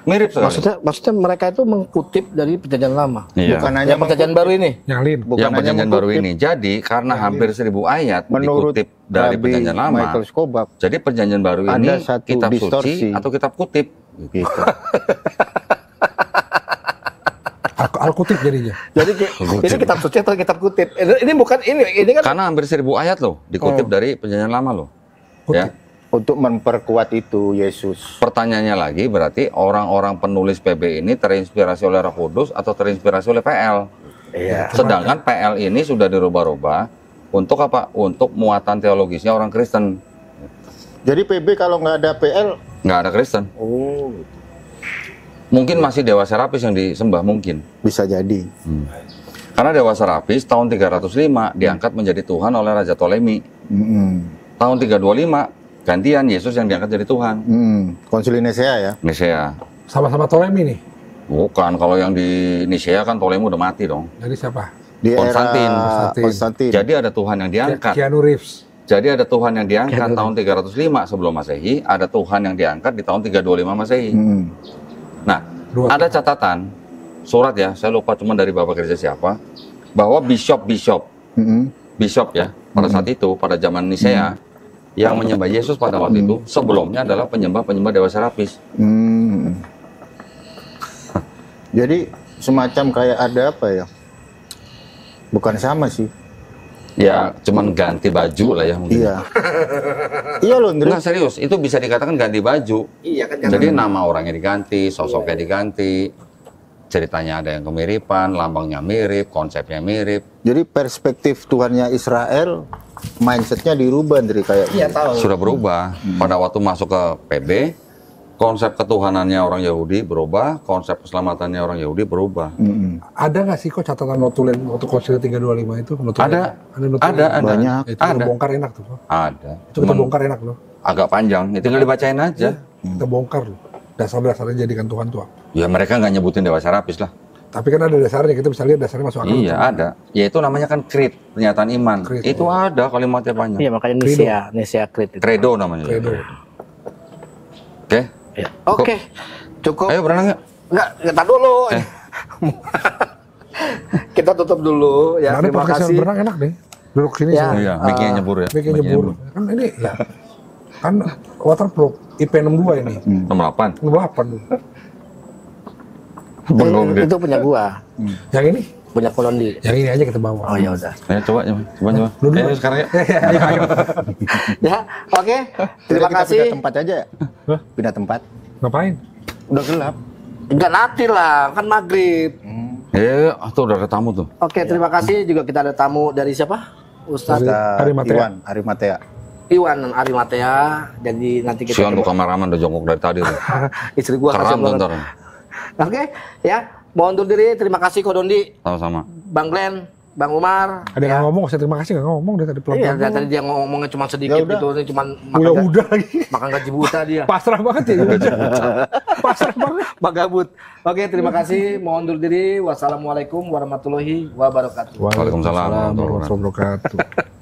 Mirip sekali. Maksudnya mereka itu mengkutip dari perjanjian lama. Iya. Bukan hanya Yang perjanjian baru ini. Yang lain. bukan Yang hanya perjanjian baru mengutip. ini. Jadi karena hampir 1000 ayat Menurut dikutip dari Rabbi perjanjian lama. Michael Skobab, Jadi perjanjian baru Ada ini satu kitab distorsi. suci atau kitab kutip. gitu. Al-Kutip jadinya. Jadi ini kitab suci atau kitab kutip? Ini bukan ini kan Karena hampir 1000 ayat loh dikutip dari perjanjian lama loh. Ya. Untuk memperkuat itu Yesus. Pertanyaannya lagi berarti orang-orang penulis PB ini terinspirasi oleh Roh Kudus atau terinspirasi oleh PL? Iya. Sedangkan PL ini sudah dirubah-rubah untuk apa? Untuk muatan teologisnya orang Kristen. Jadi PB kalau nggak ada PL, Nggak ada Kristen. oh Mungkin masih Dewa Serapis yang disembah mungkin. bisa jadi. Karena Dewa Serapis tahun 305 diangkat menjadi Tuhan oleh Raja Ptolemy. Tahun 325 gantian Yesus yang diangkat jadi Tuhan. Konsili Nisea ya. Nisea. Sama-sama Ptolemy nih. Bukan, kalau yang di Nisea kan Ptolemy udah mati dong. Jadi siapa? Di Konstantin. era Konstantin. Jadi ada Tuhan yang diangkat. Keanu Reeves. Jadi ada Tuhan yang diangkat tahun 305 sebelum Masehi, ada Tuhan yang diangkat di tahun 325 Masehi. Nah, ada catatan surat ya, saya lupa cuma dari Bapak Gereja siapa, bahwa bishop ya, pada saat itu, pada zaman Nisea, yang menyembah Yesus pada waktu itu, sebelumnya adalah penyembah-penyembah dewa Serapis. Jadi semacam kayak ada apa ya? Bukan sama sih. Ya, cuman ganti baju lah ya mungkin. Iya. Iya loh, Ndri. Enggak serius, itu bisa dikatakan ganti baju. Iya kan. Jadi nama orangnya diganti, sosoknya diganti, ceritanya ada yang kemiripan, lambangnya mirip, konsepnya mirip. Jadi perspektif Tuhannya Israel, mindsetnya dirubah, Ndri, kayak Iya tahu. Sudah berubah. Pada waktu masuk ke PB, konsep ketuhanannya orang Yahudi berubah, konsep keselamatannya orang Yahudi berubah. Ada nggak sih kok catatan notulen waktu Konsil 325 itu? Notulen? Ada. notulen? Ada. banyak. Itu kita Ada. bongkar enak tuh. Ada. Itu kita Cuman bongkar enak loh. agak panjang, itu tinggal dibacain aja. Kita bongkar loh. Dasar-dasarnya jadikan Tuhan tuh apa? Ya mereka nggak nyebutin dewa Serapis lah. Tapi kan ada dasarnya, kita bisa lihat dasarnya masuk akal. Iya ada. Ya itu namanya kan creed, pernyataan iman. Creed. Itu ada kalimatnya banyak. Iya makanya Nisea Creed itu. Credo namanya. Credo. Oke. Ya. Oke. Cukup. Ayo berenang yuk. Enggak, kita dulu. Kita tutup dulu ya. Nah, ini Terima podcast yang kasih. berenang enak nih. Duduk sini Ya. sini. Iya, mic-nya nyebur ya. Mic-nya nyebur. Kan ini ya. Kan waterproof IP62 ini. Nomor 8. 68 tuh. Bengong dia. Itu punya gua, Yang ini? punya Kolondi. Yang ini aja kita bawa. Oh ya udah. Ayo coba. Lu dulu. Ayo sekarang ya. Ya, oke. Terima Kita kasih. pindah tempat aja ya? Hah? Pindah tempat. Ngapain? Udah gelap. Enggak nanti lah, kan maghrib. Tuh udah ada tamu tuh. Oke, terima kasih juga kita ada tamu dari siapa? Ustadz Ustaz Arimatea. Iwan Arimatea. Iwan Arimatea. Jadi nanti kita Sian tuh kameramen udah jongkok dari tadi tuh. istri gua Keram kasih tuh banget. ntar. Oke, ya. Mohon undur diri. Terima kasih Kodondi, Sama-sama. Bang Glenn, Bang Umar. Ada yang ngomong, saya terima kasih nggak ngomong dari tadi Iya, pelan-pelan. dari tadi dia ngomongnya cuma sedikit Ya udah. gitu, cuma Udah udah lagi. makan gaji buta dia. Pasrah banget ya. udah. Pasrah banget. Bagabut. Oke, terima kasih. Mohon undur diri. Wassalamualaikum warahmatullahi wabarakatuh. Waalaikumsalam warahmatullahi warahmatullahi wabarakatuh.